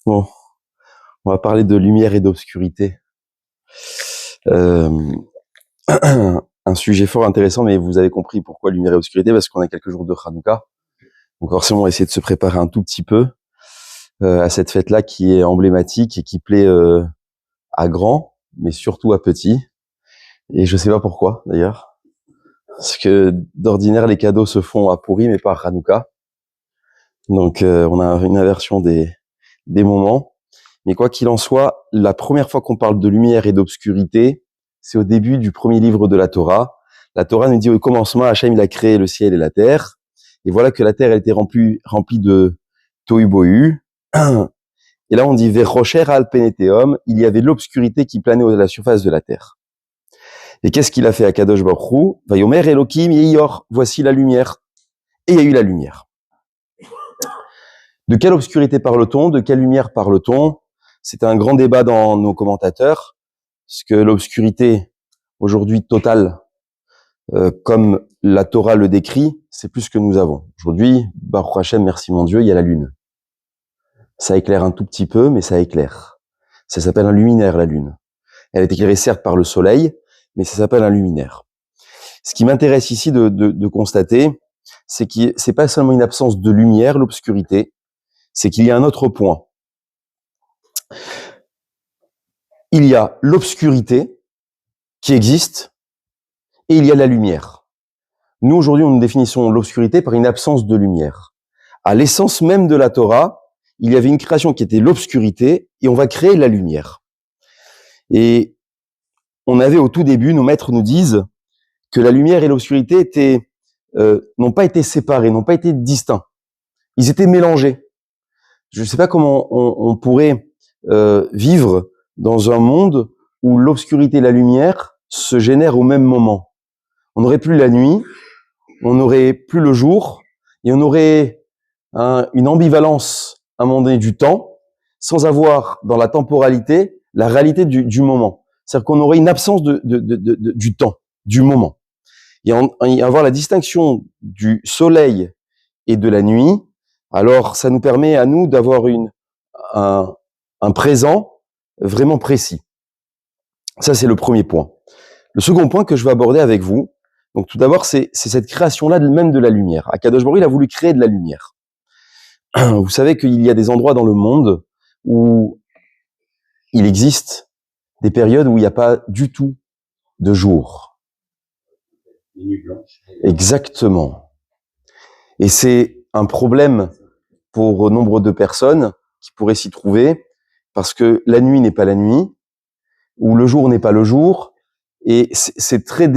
Bon, on va parler de lumière et d'obscurité. Un sujet fort intéressant, mais vous avez compris pourquoi lumière et obscurité, parce qu'on a quelques jours de Hanouka. Donc forcément, on va essayer de se préparer un tout petit peu à cette fête-là qui est emblématique et qui plaît à grand, mais surtout à petit. Et je sais pas pourquoi, d'ailleurs. Parce que d'ordinaire, les cadeaux se font à Purim mais pas à Hanouka. Donc on a une inversion des moments. Mais quoi qu'il en soit, la première fois qu'on parle de lumière et d'obscurité, c'est au début du premier livre de la Torah. La Torah nous dit au commencement, Hachem il a créé le ciel et la terre. Et voilà que la terre elle était remplie de tohu bohu. Et là on dit Verocher al peneteum, il y avait de l'obscurité qui planait à la surface de la terre. Et qu'est-ce qu'il a fait à Kadosh Baruch Hu? Vayomer Elokim Yeyor, voici la lumière. Et il y a eu la lumière. De quelle obscurité parle-t-on? De quelle lumière parle-t-on? C'est un grand débat dans nos commentateurs, parce que l'obscurité, aujourd'hui totale, comme la Torah le décrit, c'est plus que nous avons. Aujourd'hui, Baruch Hashem, merci mon Dieu, il y a la lune. Ça éclaire un tout petit peu, mais ça éclaire. Ça s'appelle un luminaire, la lune. Elle est éclairée certes par le soleil, mais ça s'appelle un luminaire. Ce qui m'intéresse ici de constater, c'est que c'est pas seulement une absence de lumière, l'obscurité, c'est qu'il y a un autre point. Il y a l'obscurité qui existe et il y a la lumière. Nous, aujourd'hui, nous définissons l'obscurité par une absence de lumière. À l'essence même de la Torah, il y avait une création qui était l'obscurité et on va créer la lumière. Et on avait au tout début, nos maîtres nous disent que la lumière et l'obscurité n'ont pas été séparés, n'ont pas été distincts. Ils étaient mélangés. Je ne sais pas comment on pourrait vivre dans un monde où l'obscurité et la lumière se génèrent au même moment. On n'aurait plus la nuit, on n'aurait plus le jour, et on aurait une ambivalence à un moment donné du temps, sans avoir dans la temporalité la réalité du moment. C'est-à-dire qu'on aurait une absence du temps, du moment. Et avoir la distinction du soleil et de la nuit, alors ça nous permet à nous d'avoir un présent vraiment précis. Ça, c'est le premier point. Le second point que je vais aborder avec vous, donc tout d'abord, c'est cette création-là même de la lumière. Akadosh Baruch Hu, il a voulu créer de la lumière. Vous savez qu'il y a des endroits dans le monde où il existe des périodes où il n'y a pas du tout de jour. Les nuits blanches. Exactement. Et c'est un problème pour nombre de personnes qui pourraient s'y trouver, parce que la nuit n'est pas la nuit, ou le jour n'est pas le jour, et c'est très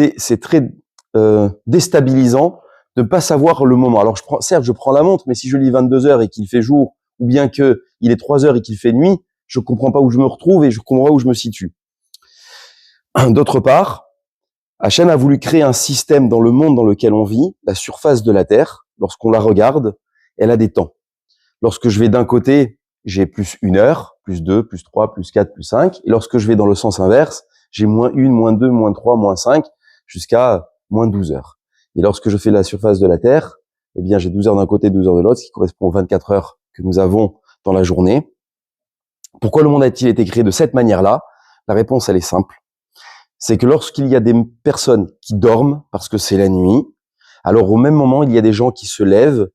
déstabilisant de ne pas savoir le moment. Alors certes, je prends la montre, mais si je lis 22 heures et qu'il fait jour, ou bien que il est 3 heures et qu'il fait nuit, je comprends pas où je me retrouve et je comprends pas où je me situe. D'autre part, Hachem a voulu créer un système dans le monde dans lequel on vit, la surface de la Terre, lorsqu'on la regarde, elle a des temps. Lorsque je vais d'un côté, j'ai plus 1 heure, plus 2, plus 3, plus 4, plus 5. Et lorsque je vais dans le sens inverse, j'ai -1, -2, -3, -5, jusqu'à -12 heures. Et lorsque je fais la surface de la Terre, eh bien, j'ai 12 heures d'un côté, 12 heures de l'autre, ce qui correspond aux 24 heures que nous avons dans la journée. Pourquoi le monde a-t-il été créé de cette manière-là? La réponse, elle est simple. C'est que lorsqu'il y a des personnes qui dorment, parce que c'est la nuit, alors au même moment, il y a des gens qui se lèvent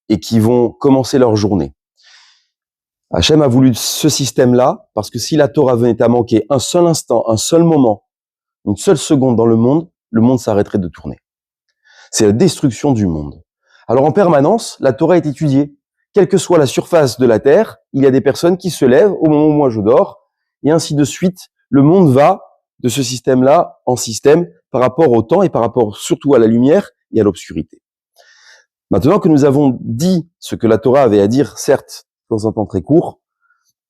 et qui vont commencer leur journée. Hachem a voulu ce système-là, parce que si la Torah venait à manquer un seul instant, un seul moment, une seule seconde dans le monde s'arrêterait de tourner. C'est la destruction du monde. Alors en permanence, la Torah est étudiée. Quelle que soit la surface de la Terre, il y a des personnes qui se lèvent au moment où moi je dors, et ainsi de suite. Le monde va de ce système-là en système par rapport au temps et par rapport surtout à la lumière et à l'obscurité. Maintenant que nous avons dit ce que la Torah avait à dire, certes, dans un temps très court,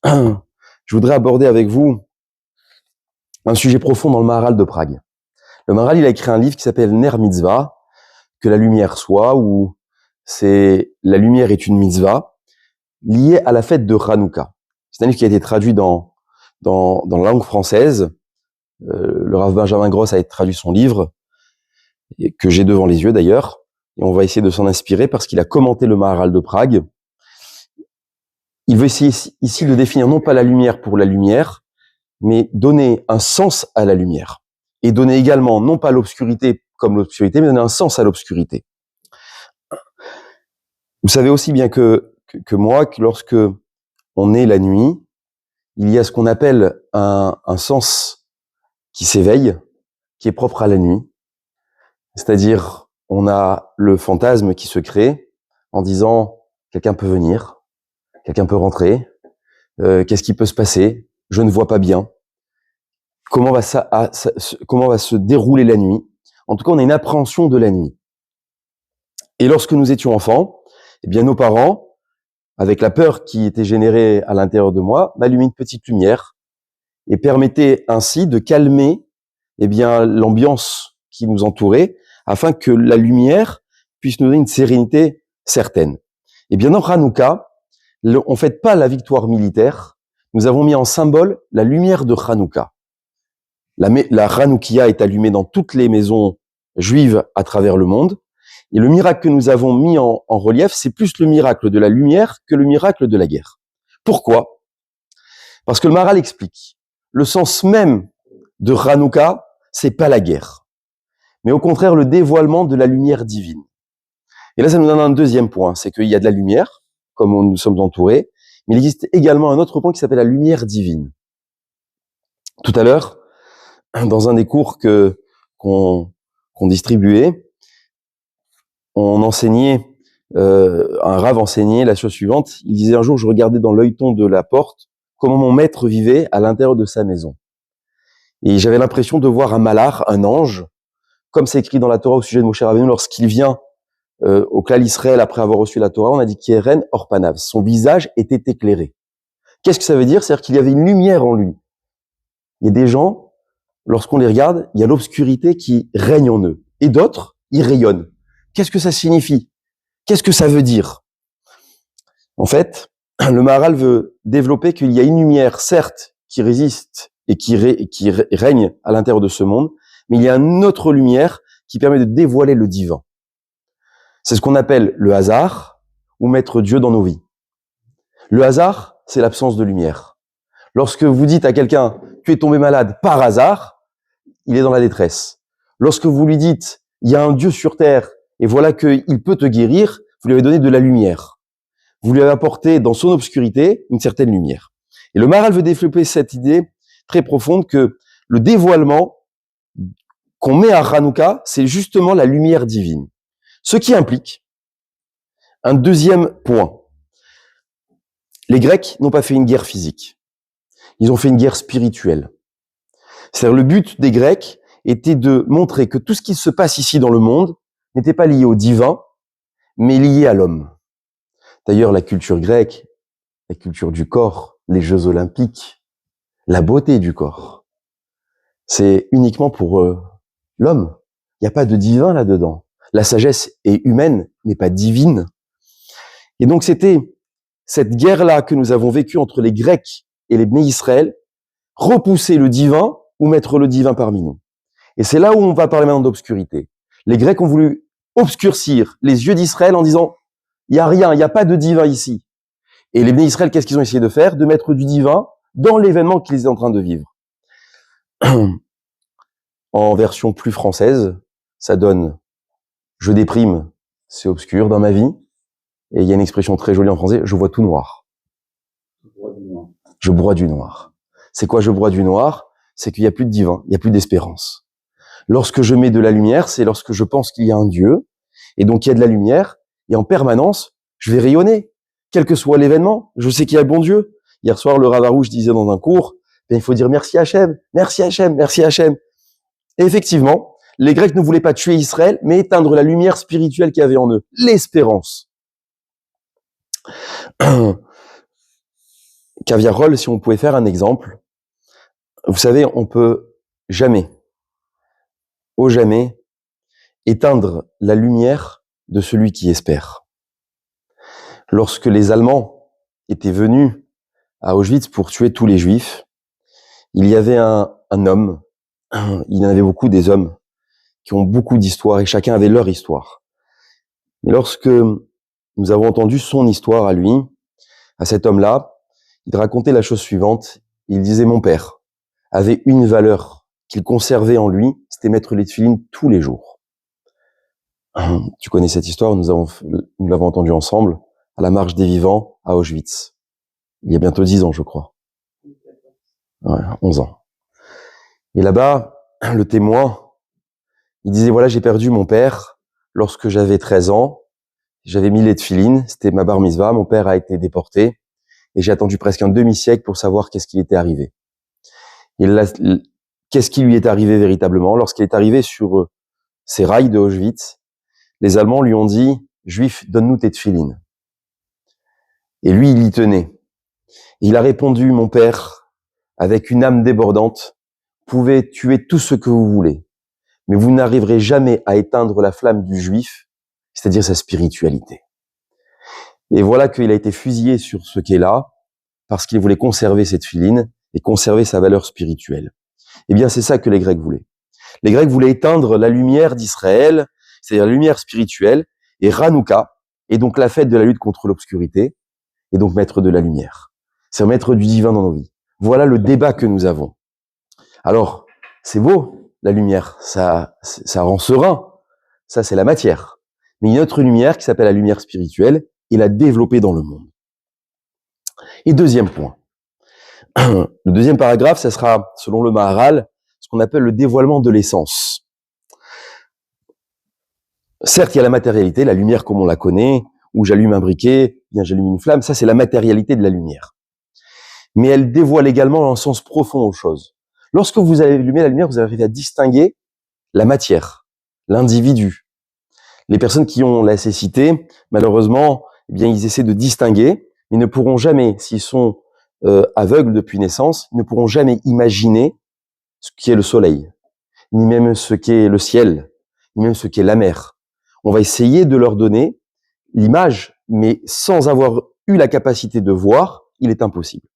je voudrais aborder avec vous un sujet profond dans le Maharal de Prague. Le Maharal, il a écrit un livre qui s'appelle Ner Mitzvah, que la lumière soit, ou c'est la lumière est une mitzvah, liée à la fête de Hanouka. C'est un livre qui a été traduit dans la langue française. Le Rav Benjamin Gross a traduit son livre, que j'ai devant les yeux d'ailleurs, et on va essayer de s'en inspirer parce qu'il a commenté le Maharal de Prague. il veut essayer ici de définir non pas la lumière pour la lumière, mais donner un sens à la lumière. Et donner également, non pas l'obscurité comme l'obscurité, mais donner un sens à l'obscurité. Vous savez aussi bien que moi, que lorsque on est la nuit, il y a ce qu'on appelle un sens qui s'éveille, qui est propre à la nuit. C'est-à-dire, on a le fantasme qui se crée en disant « quelqu'un peut venir, quelqu'un peut rentrer, qu'est-ce qui peut se passer? Je ne vois pas bien. Comment va se dérouler la nuit ?» En tout cas, on a une appréhension de la nuit. Et lorsque nous étions enfants, eh bien, nos parents, avec la peur qui était générée à l'intérieur de moi, m'allumaient une petite lumière et permettaient ainsi de calmer, eh bien, l'ambiance qui nous entourait, afin que la lumière puisse nous donner une sérénité certaine. Eh bien, dans Hanouka, on ne fête pas la victoire militaire. Nous avons mis en symbole la lumière de Hanouka. La Hanoukia est allumée dans toutes les maisons juives à travers le monde. Et le miracle que nous avons mis en relief, c'est plus le miracle de la lumière que le miracle de la guerre. Pourquoi? Parce que le Maharal explique, le sens même de Hanouka, c'est pas la guerre, mais au contraire le dévoilement de la lumière divine. Et là, ça nous donne un deuxième point, c'est qu'il y a de la lumière, comme nous sommes entourés, mais il existe également un autre point qui s'appelle la lumière divine. Tout à l'heure, dans un des cours qu'on distribuait, on enseignait, un rave enseignait la chose suivante. Il disait un jour, je regardais dans l'œilleton de la porte comment mon maître vivait à l'intérieur de sa maison. Et j'avais l'impression de voir un malach, un ange, comme c'est écrit dans la Torah au sujet de Moshe Rabbeinu, lorsqu'il vient au Klal Israël après avoir reçu la Torah, on a dit Keren Orpanav. Son visage était éclairé. Qu'est-ce que ça veut dire? C'est-à-dire qu'il y avait une lumière en lui. Il y a des gens, lorsqu'on les regarde, il y a l'obscurité qui règne en eux. Et d'autres, ils rayonnent. Qu'est-ce que ça signifie? Qu'est-ce que ça veut dire? En fait, le Maharal veut développer qu'il y a une lumière, certes, qui résiste et qui règne à l'intérieur de ce monde, mais il y a une autre lumière qui permet de dévoiler le divin. C'est ce qu'on appelle le hasard ou mettre Dieu dans nos vies. Le hasard, c'est l'absence de lumière. Lorsque vous dites à quelqu'un « tu es tombé malade par hasard », il est dans la détresse. Lorsque vous lui dites « il y a un Dieu sur terre et voilà qu'il peut te guérir », vous lui avez donné de la lumière. Vous lui avez apporté dans son obscurité une certaine lumière. Et le Maharal veut développer cette idée très profonde que le dévoilement qu'on met à Hanouka, c'est justement la lumière divine. Ce qui implique un deuxième point. Les Grecs n'ont pas fait une guerre physique. Ils ont fait une guerre spirituelle. C'est-à-dire le but des Grecs était de montrer que tout ce qui se passe ici dans le monde n'était pas lié au divin, mais lié à l'homme. D'ailleurs, la culture grecque, la culture du corps, les Jeux olympiques, la beauté du corps, c'est uniquement pour l'homme. Il n'y a pas de divin là-dedans. La sagesse est humaine, n'est pas divine. Et donc c'était cette guerre-là que nous avons vécue entre les Grecs et les Bnei Israël, repousser le divin ou mettre le divin parmi nous. Et c'est là où on va parler maintenant d'obscurité. Les Grecs ont voulu obscurcir les yeux d'Israël en disant il n'y a rien, il n'y a pas de divin ici. Et les Bnei Israël, qu'est-ce qu'ils ont essayé de faire? De mettre du divin dans l'événement qu'ils étaient en train de vivre. En version plus française, ça donne je déprime, c'est obscur dans ma vie. Et il y a une expression très jolie en français, je vois tout noir. Je broie du noir. C'est quoi je broie du noir? C'est qu'il n'y a plus de divin, il n'y a plus d'espérance. Lorsque je mets de la lumière, c'est lorsque je pense qu'il y a un Dieu, et donc il y a de la lumière, et en permanence, je vais rayonner. Quel que soit l'événement, je sais qu'il y a le bon Dieu. Hier soir, le Rav Arouche disait dans un cours, il faut dire merci Hachem, merci Hachem, merci Hachem. Et effectivement, les Grecs ne voulaient pas tuer Israël, mais éteindre la lumière spirituelle qu'il y avait en eux, l'espérance. Caviarol, si on pouvait faire un exemple, vous savez, on peut jamais, au jamais, éteindre la lumière de celui qui espère. Lorsque les Allemands étaient venus à Auschwitz pour tuer tous les Juifs, il y avait un homme, il y en avait beaucoup des hommes qui ont beaucoup d'histoires et chacun avait leur histoire. Et lorsque nous avons entendu son histoire à lui, à cet homme-là, il racontait la chose suivante. Il disait, mon père avait une valeur qu'il conservait en lui, c'était mettre les tefilines tous les jours. Tu connais cette histoire, nous l'avons entendue ensemble, à la Marche des Vivants, à Auschwitz. Il y a bientôt 10 ans, je crois. Ouais, 11 ans. Et là-bas, le témoin, il disait, voilà, j'ai perdu mon père lorsque j'avais 13 ans. J'avais mis les tefilines, c'était ma bar mitzvah, mon père a été déporté, et j'ai attendu presque un demi-siècle pour savoir qu'est-ce qui lui était arrivé. Qu'est-ce qui lui est arrivé véritablement? Lorsqu'il est arrivé sur ces rails de Auschwitz, les Allemands lui ont dit, Juif, donne-nous tes tefilines. Et lui, il y tenait. Il a répondu, mon père, avec une âme débordante, vous pouvez tuer tout ce que vous voulez, mais vous n'arriverez jamais à éteindre la flamme du Juif, c'est-à-dire sa spiritualité. Et voilà qu'il a été fusillé sur ce quai-là, parce qu'il voulait conserver cette tefilines et conserver sa valeur spirituelle. Eh bien, c'est ça que les Grecs voulaient. Les Grecs voulaient éteindre la lumière d'Israël, c'est-à-dire la lumière spirituelle, et Hanouka, et donc la fête de la lutte contre l'obscurité, et donc mettre de la lumière. C'est mettre du divin dans nos vies. Voilà le débat que nous avons. Alors, c'est beau, la lumière, ça rend serein, ça c'est la matière. Mais il y a une autre lumière qui s'appelle la lumière spirituelle, et la développer dans le monde. Et deuxième point. Le deuxième paragraphe, ça sera, selon le Maharal, ce qu'on appelle le dévoilement de l'essence. Certes, il y a la matérialité, la lumière comme on la connaît, où j'allume un briquet, bien j'allume une flamme, ça c'est la matérialité de la lumière. Mais elle dévoile également un sens profond aux choses. Lorsque vous allumez la lumière, vous arrivez à distinguer la matière, l'individu. Les personnes qui ont la cécité, malheureusement, eh bien ils essaient de distinguer, mais ne pourront jamais, s'ils sont aveugles depuis naissance, ne pourront jamais imaginer ce qu'est le soleil, ni même ce qu'est le ciel, ni même ce qu'est la mer. On va essayer de leur donner l'image, mais sans avoir eu la capacité de voir, il est impossible.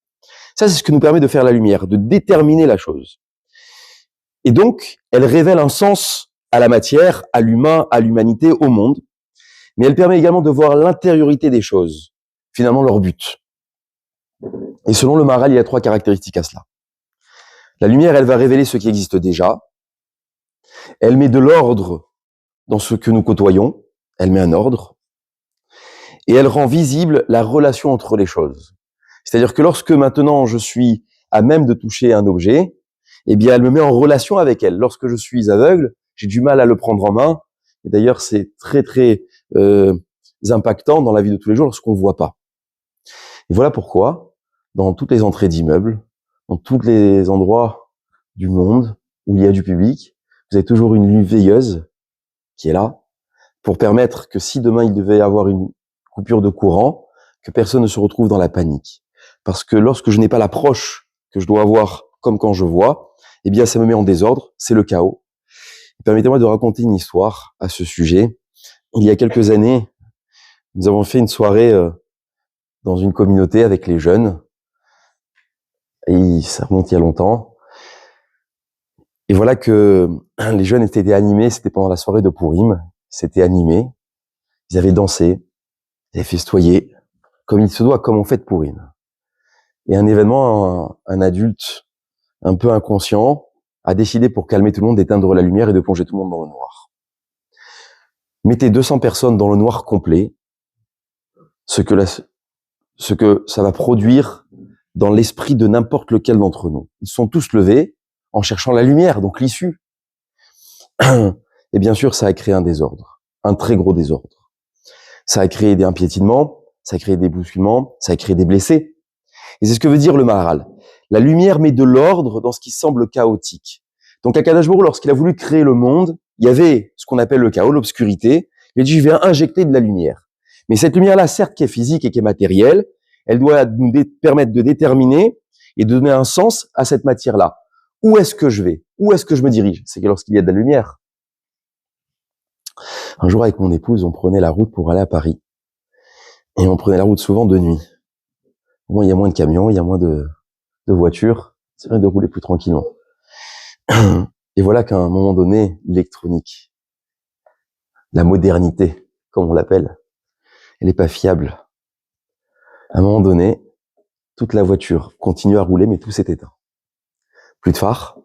Ça, c'est ce que nous permet de faire la lumière, de déterminer la chose. Et donc, elle révèle un sens à la matière, à l'humain, à l'humanité, au monde, mais elle permet également de voir l'intériorité des choses, finalement leur but. Et selon le Maharal, il y a 3 caractéristiques à cela. La lumière, elle va révéler ce qui existe déjà. Elle met de l'ordre dans ce que nous côtoyons. Elle met un ordre. Et elle rend visible la relation entre les choses. C'est-à-dire que lorsque maintenant je suis à même de toucher un objet, eh bien, elle me met en relation avec elle. Lorsque je suis aveugle, j'ai du mal à le prendre en main. Et d'ailleurs, c'est très, très impactant dans la vie de tous les jours lorsqu'on ne voit pas. Et voilà pourquoi, dans toutes les entrées d'immeubles, dans tous les endroits du monde où il y a du public, vous avez toujours une veilleuse qui est là pour permettre que si demain il devait y avoir une coupure de courant, que personne ne se retrouve dans la panique. Parce que lorsque je n'ai pas l'approche que je dois avoir comme quand je vois, eh bien ça me met en désordre, c'est le chaos. Permettez-moi de raconter une histoire à ce sujet. Il y a quelques années, nous avons fait une soirée dans une communauté avec les jeunes. Et ça remonte il y a longtemps. Et voilà que les jeunes étaient animés, c'était pendant la soirée de Pourim, c'était animé. Ils avaient dansé, ils avaient festoyé, comme il se doit, comme on fait de Pourim. Et un événement, un adulte un peu inconscient a décidé, pour calmer tout le monde, d'éteindre la lumière et de plonger tout le monde dans le noir. Mettez 200 personnes dans le noir complet, ce que ça va produire dans l'esprit de n'importe lequel d'entre nous. Ils sont tous levés en cherchant la lumière, donc l'issue. Et bien sûr, ça a créé un désordre, un très gros désordre. Ça a créé un piétinement, ça a créé des bousculements, ça a créé des blessés. Et c'est ce que veut dire le Maharal. La lumière met de l'ordre dans ce qui semble chaotique. Donc Akadosh Baruch Hu, lorsqu'il a voulu créer le monde, il y avait ce qu'on appelle le chaos, l'obscurité. Il a dit, je vais injecter de la lumière. Mais cette lumière-là, certes, qui est physique et qui est matérielle, elle doit nous permettre de déterminer et de donner un sens à cette matière-là. Où est-ce que je vais? Où est-ce que je me dirige? C'est que lorsqu'il y a de la lumière. Un jour, avec mon épouse, on prenait la route pour aller à Paris. Et on prenait la route souvent de nuit. Bon, il y a moins de camions, il y a moins de voitures. C'est vrai de rouler plus tranquillement. Et voilà qu'à un moment donné, l'électronique, la modernité, comme on l'appelle, elle n'est pas fiable. À un moment donné, toute la voiture continue à rouler, mais tout s'est éteint. Plus de phare,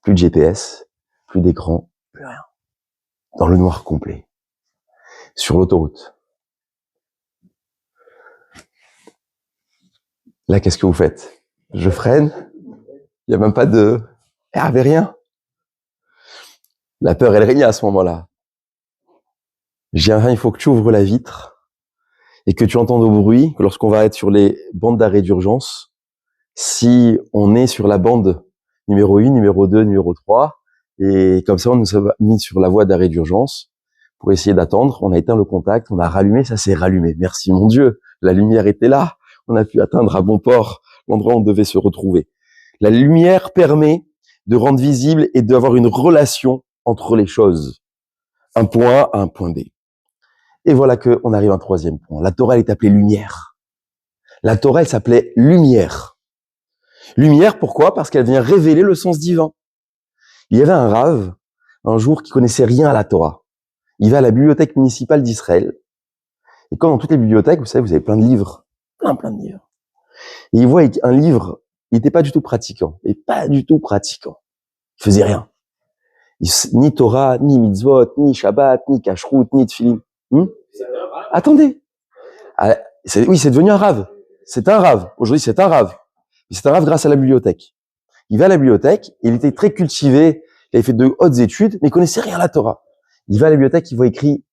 plus de GPS, plus d'écran, plus rien. Dans le noir complet. Sur l'autoroute. Là, qu'est-ce que vous faites? Je freine. Il n'y a même pas de... Il n'y avait rien. La peur, elle régnait à ce moment-là. J'ai dit, il faut que tu ouvres la vitre et que tu entendes au bruit que lorsqu'on va être sur les bandes d'arrêt d'urgence, si on est sur la bande numéro 1, numéro 2, numéro 3, et comme ça, on nous a mis sur la voie d'arrêt d'urgence pour essayer d'attendre. On a éteint le contact, on a rallumé, ça s'est rallumé. Merci mon Dieu, la lumière était là. On a pu atteindre à bon port l'endroit où on devait se retrouver. La lumière permet de rendre visible et d'avoir une relation entre les choses. Un point A à un point B. Et voilà qu'on arrive à un troisième point. La Torah, elle est appelée lumière. La Torah, elle s'appelait lumière. Lumière, pourquoi? Parce qu'elle vient révéler le sens divin. Il y avait un rave, un jour, qui connaissait rien à la Torah. Il va à la bibliothèque municipale d'Israël. Et comme dans toutes les bibliothèques, vous savez, vous avez plein de livres. Plein de livres. Et il voit un livre, il n'était pas du tout pratiquant. Et pas du tout pratiquant. Il faisait rien. Ni Torah, ni mitzvot, ni Shabbat, ni Kashrut, ni Tfilin. Attendez. Oui, c'est devenu un rave. C'est un rave. Aujourd'hui, c'est un rave. C'est un rave grâce à la bibliothèque. Il va à la bibliothèque, il était très cultivé, il avait fait de hautes études, mais il connaissait rien à la Torah. Il va à la bibliothèque, il voit écrit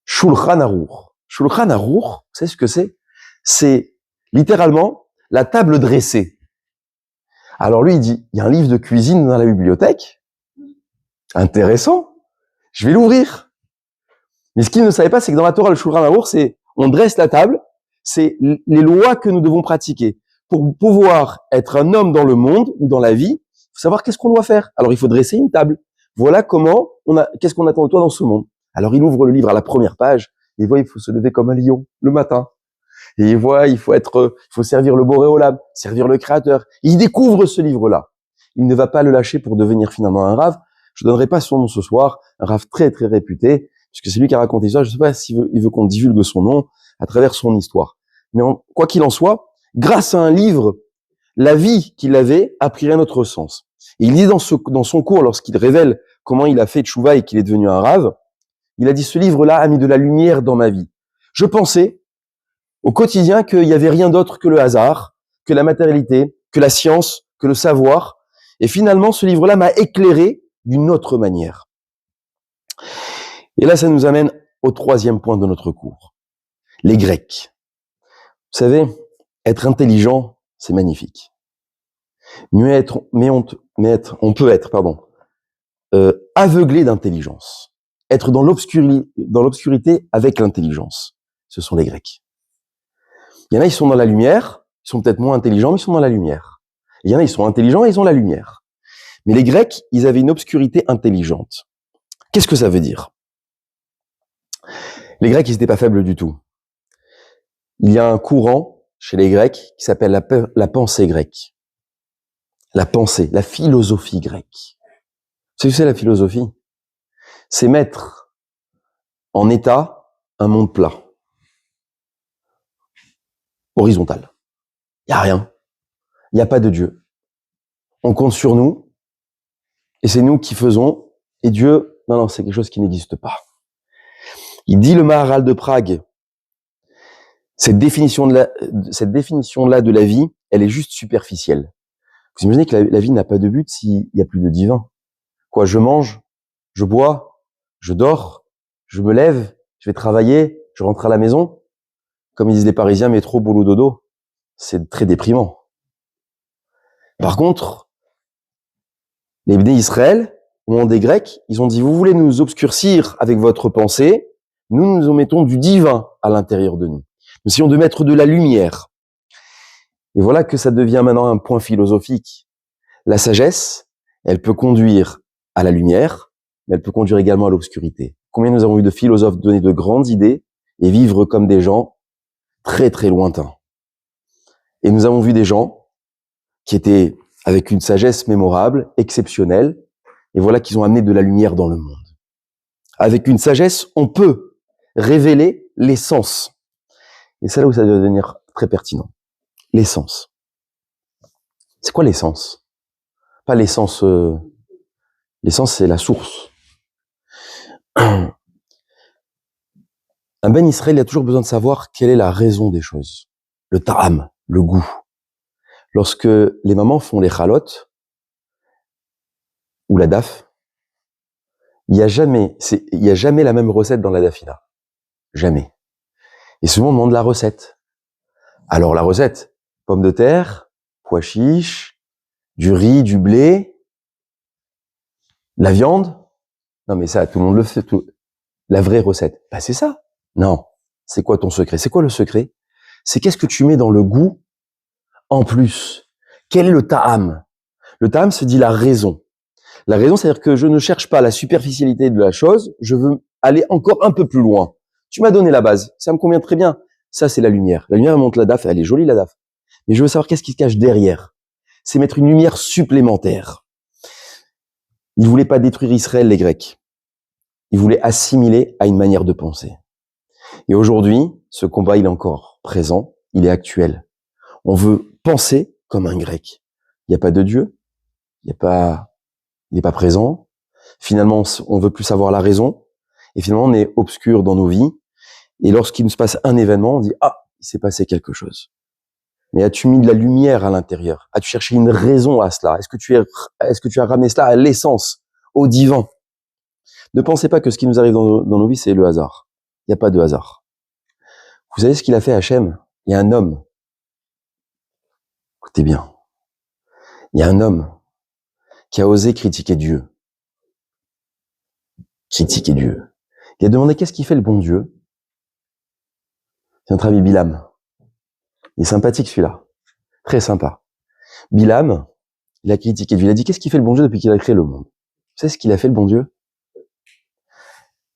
Shulchan Aruch. Shulchan Aruch, vous savez ce que c'est? C'est littéralement la table dressée. Alors lui, il dit, il y a un livre de cuisine dans la bibliothèque. Intéressant. Je vais l'ouvrir. Mais ce qu'il ne savait pas, c'est que dans la Torah, le Shulchan Aruch, c'est, on dresse la table, c'est les lois que nous devons pratiquer. Pour pouvoir être un homme dans le monde ou dans la vie, il faut savoir qu'est-ce qu'on doit faire. Alors il faut dresser une table. Voilà comment qu'est-ce qu'on attend de toi dans ce monde. Alors il ouvre le livre à la première page, et il voit, il faut se lever comme un lion le matin. Et il voit, il faut servir le Boréolam, servir le Créateur. Et il découvre ce livre-là. Il ne va pas le lâcher pour devenir finalement un rave. Je donnerai pas son nom ce soir, un rave très très réputé, puisque c'est lui qui a raconté ça. Je ne sais pas s'il veut qu'on divulgue son nom à travers son histoire. Mais quoi qu'il en soit, grâce à un livre, la vie qu'il avait a pris un autre sens. Et il dit dans son cours, lorsqu'il révèle comment il a fait tchouva et qu'il est devenu un rave, il a dit, ce livre-là a mis de la lumière dans ma vie. Je pensais au quotidien qu'il n'y avait rien d'autre que le hasard, que la matérialité, que la science, que le savoir. Et finalement, ce livre-là m'a éclairé d'une autre manière. Et là, ça nous amène au troisième point de notre cours. Les Grecs. Vous savez, être intelligent, c'est magnifique. On peut être, aveuglé d'intelligence. Être dans l'obscurité avec l'intelligence. Ce sont les Grecs. Il y en a, ils sont dans la lumière, ils sont peut-être moins intelligents, mais ils sont dans la lumière. Il y en a, ils sont intelligents et ils ont la lumière. Mais les Grecs, ils avaient une obscurité intelligente. Qu'est-ce que ça veut dire? Les Grecs, ils n'étaient pas faibles du tout. Il y a un courant chez les Grecs qui s'appelle la pensée grecque. La pensée, la philosophie grecque. Vous savez ce que c'est la philosophie? C'est mettre en état un monde plat. Horizontal. Il n'y a rien. Il n'y a pas de Dieu. On compte sur nous et c'est nous qui faisons et Dieu, non, c'est quelque chose qui n'existe pas. Il dit le Maharal de Prague, cette définition-là de la vie, elle est juste superficielle. Vous imaginez que la vie n'a pas de but s'il n'y a plus de divin. Quoi, je mange, je bois, je dors, je me lève, je vais travailler, je rentre à la maison. Comme ils disent les Parisiens, métro, boulot, dodo. C'est très déprimant. Par contre, les Bnei Israël, au moment des Grecs, ils ont dit, vous voulez nous obscurcir avec votre pensée, nous mettons du divin à l'intérieur de nous. Nous essayons de mettre de la lumière. Et voilà que ça devient maintenant un point philosophique. La sagesse, elle peut conduire à la lumière, mais elle peut conduire également à l'obscurité. Combien nous avons eu de philosophes donner de grandes idées et vivre comme des gens très très lointains. Et nous avons vu des gens qui étaient avec une sagesse mémorable, exceptionnelle, et voilà qu'ils ont amené de la lumière dans le monde. Avec une sagesse, on peut révéler les sens. Et c'est là où ça va devenir très pertinent. L'essence. C'est quoi l'essence? Pas l'essence... L'essence, c'est la source. Un Ben Israël, il a toujours besoin de savoir quelle est la raison des choses. Le ta'am, le goût. Lorsque les mamans font les chalotes, ou la daf, il y a jamais la même recette dans la dafina. Jamais. Et souvent, on demande la recette. Alors, la recette, pommes de terre, pois chiches, du riz, du blé, la viande. Non, mais ça, tout le monde le fait. La vraie recette, bah, c'est ça. Non. C'est quoi ton secret? C'est quoi le secret? C'est qu'est-ce que tu mets dans le goût en plus? Quel est le ta'am? Le ta'am se dit la raison. La raison, c'est-à-dire que je ne cherche pas la superficialité de la chose, je veux aller encore un peu plus loin. Tu m'as donné la base, ça me convient très bien. Ça, c'est la lumière. La lumière, elle monte la daf, elle est jolie la daf. Mais je veux savoir qu'est-ce qui se cache derrière. C'est mettre une lumière supplémentaire. Ils voulaient pas détruire Israël, les Grecs. Ils voulaient assimiler à une manière de penser. Et aujourd'hui, ce combat, il est encore présent, il est actuel. On veut penser comme un Grec. Il n'y a pas de Dieu, il n'est pas présent. Finalement, on veut plus savoir la raison. Et finalement, on est obscur dans nos vies. Et lorsqu'il nous se passe un événement, on dit « Ah, il s'est passé quelque chose ». Mais as-tu mis de la lumière à l'intérieur? As-tu cherché une raison à cela? Est-ce que tu as ramené cela à l'essence, au divin? Ne pensez pas que ce qui nous arrive dans nos vies, c'est le hasard. Il n'y a pas de hasard. Vous savez ce qu'il a fait Hachem? Il y a un homme. Écoutez bien. Il y a un homme qui a osé critiquer Dieu. Critiquer Dieu. Il a demandé qu'est-ce qu'il fait le bon Dieu? C'est notre ami Bilam. Il est sympathique celui-là. Très sympa. Bilam, il a critiqué Dieu. Il a dit qu'est-ce qu'il fait le bon Dieu depuis qu'il a créé le monde? Vous savez ce qu'il a fait le bon Dieu?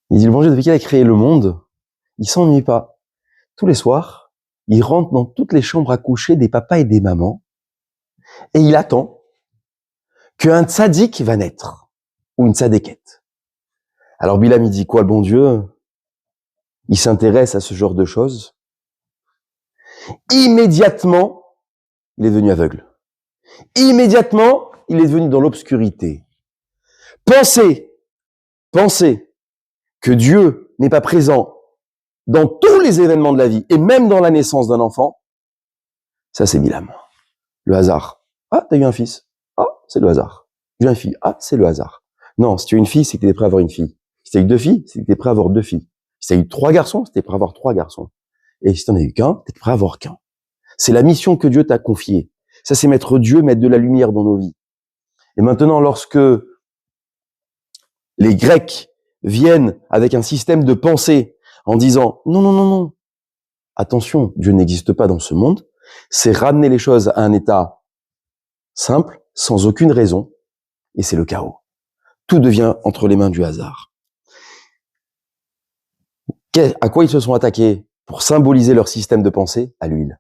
Il dit le bon Dieu depuis qu'il a créé le monde, il s'ennuie pas. Tous les soirs, il rentre dans toutes les chambres à coucher des papas et des mamans et il attend qu'un tzaddik va naître ou une tzadékette. Alors Bilam, il dit quoi le bon Dieu? Il s'intéresse à ce genre de choses. Immédiatement, il est devenu aveugle. Immédiatement, il est devenu dans l'obscurité. Penser que Dieu n'est pas présent dans tous les événements de la vie, et même dans la naissance d'un enfant, ça c'est Bilam. Le hasard. Ah, t'as eu un fils. Ah, c'est le hasard. J'ai une fille. Ah, c'est le hasard. Non, si tu as une fille, c'est que t'es prêt à avoir une fille. Si t'as eu 2 filles, c'est que t'es prêt à avoir 2 filles. Si t'as eu 3 garçons, c'est que t'es prêt à avoir 3 garçons. Et si t'en as eu qu'un, t'es prêt à avoir qu'un. C'est la mission que Dieu t'a confiée. Ça, c'est mettre de la lumière dans nos vies. Et maintenant, lorsque les Grecs viennent avec un système de pensée en disant « Non, attention, Dieu n'existe pas dans ce monde », c'est ramener les choses à un état simple, sans aucune raison, et c'est le chaos. Tout devient entre les mains du hasard. À quoi ils se sont attaqués pour symboliser leur système de pensée? À l'huile.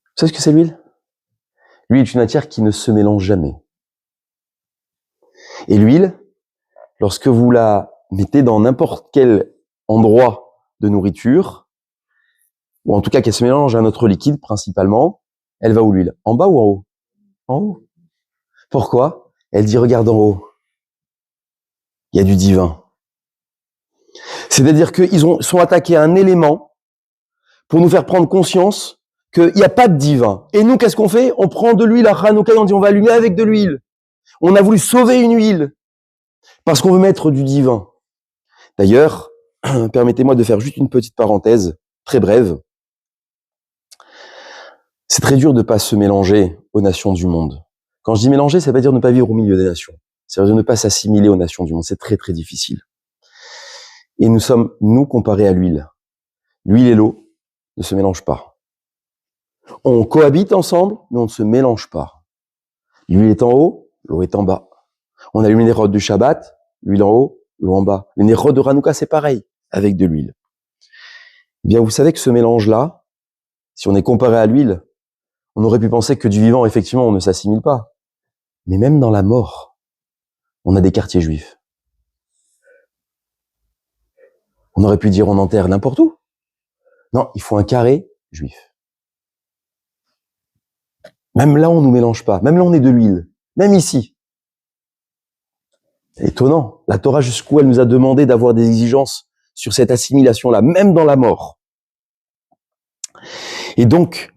Vous savez ce que c'est l'huile? L'huile est une matière qui ne se mélange jamais. Et l'huile, lorsque vous la mettez dans n'importe quel endroit de nourriture, ou en tout cas qu'elle se mélange à un autre liquide principalement, elle va où l'huile? En bas ou en haut? En haut. Pourquoi? Elle dit regarde en haut. Il y a du divin. C'est-à-dire qu'ils sont attaqués à un élément pour nous faire prendre conscience qu'il n'y a pas de divin. Et nous, qu'est-ce qu'on fait? On prend de l'huile à Hanouka et on dit on va allumer avec de l'huile. On a voulu sauver une huile parce qu'on veut mettre du divin. D'ailleurs, permettez-moi de faire juste une petite parenthèse, très brève. C'est très dur de ne pas se mélanger aux nations du monde. Quand je dis mélanger, ça veut pas dire ne pas vivre au milieu des nations. Ça veut dire ne pas s'assimiler aux nations du monde. C'est très très difficile. Et nous sommes, nous, comparés à l'huile. L'huile et l'eau ne se mélangent pas. On cohabite ensemble, mais on ne se mélange pas. L'huile est en haut, l'eau est en bas. On allume les nérodes du Shabbat, l'huile en haut, l'eau en bas. Les nérodes de Hanouka, c'est pareil, avec de l'huile. Eh bien, vous savez que ce mélange-là, si on est comparé à l'huile, on aurait pu penser que du vivant, effectivement, on ne s'assimile pas. Mais même dans la mort, on a des quartiers juifs. On aurait pu dire on enterre n'importe où. Non, il faut un carré juif. Même là, on nous mélange pas. Même là, on est de l'huile. Même ici. C'est étonnant. La Torah, jusqu'où elle nous a demandé d'avoir des exigences sur cette assimilation-là, même dans la mort. Et donc,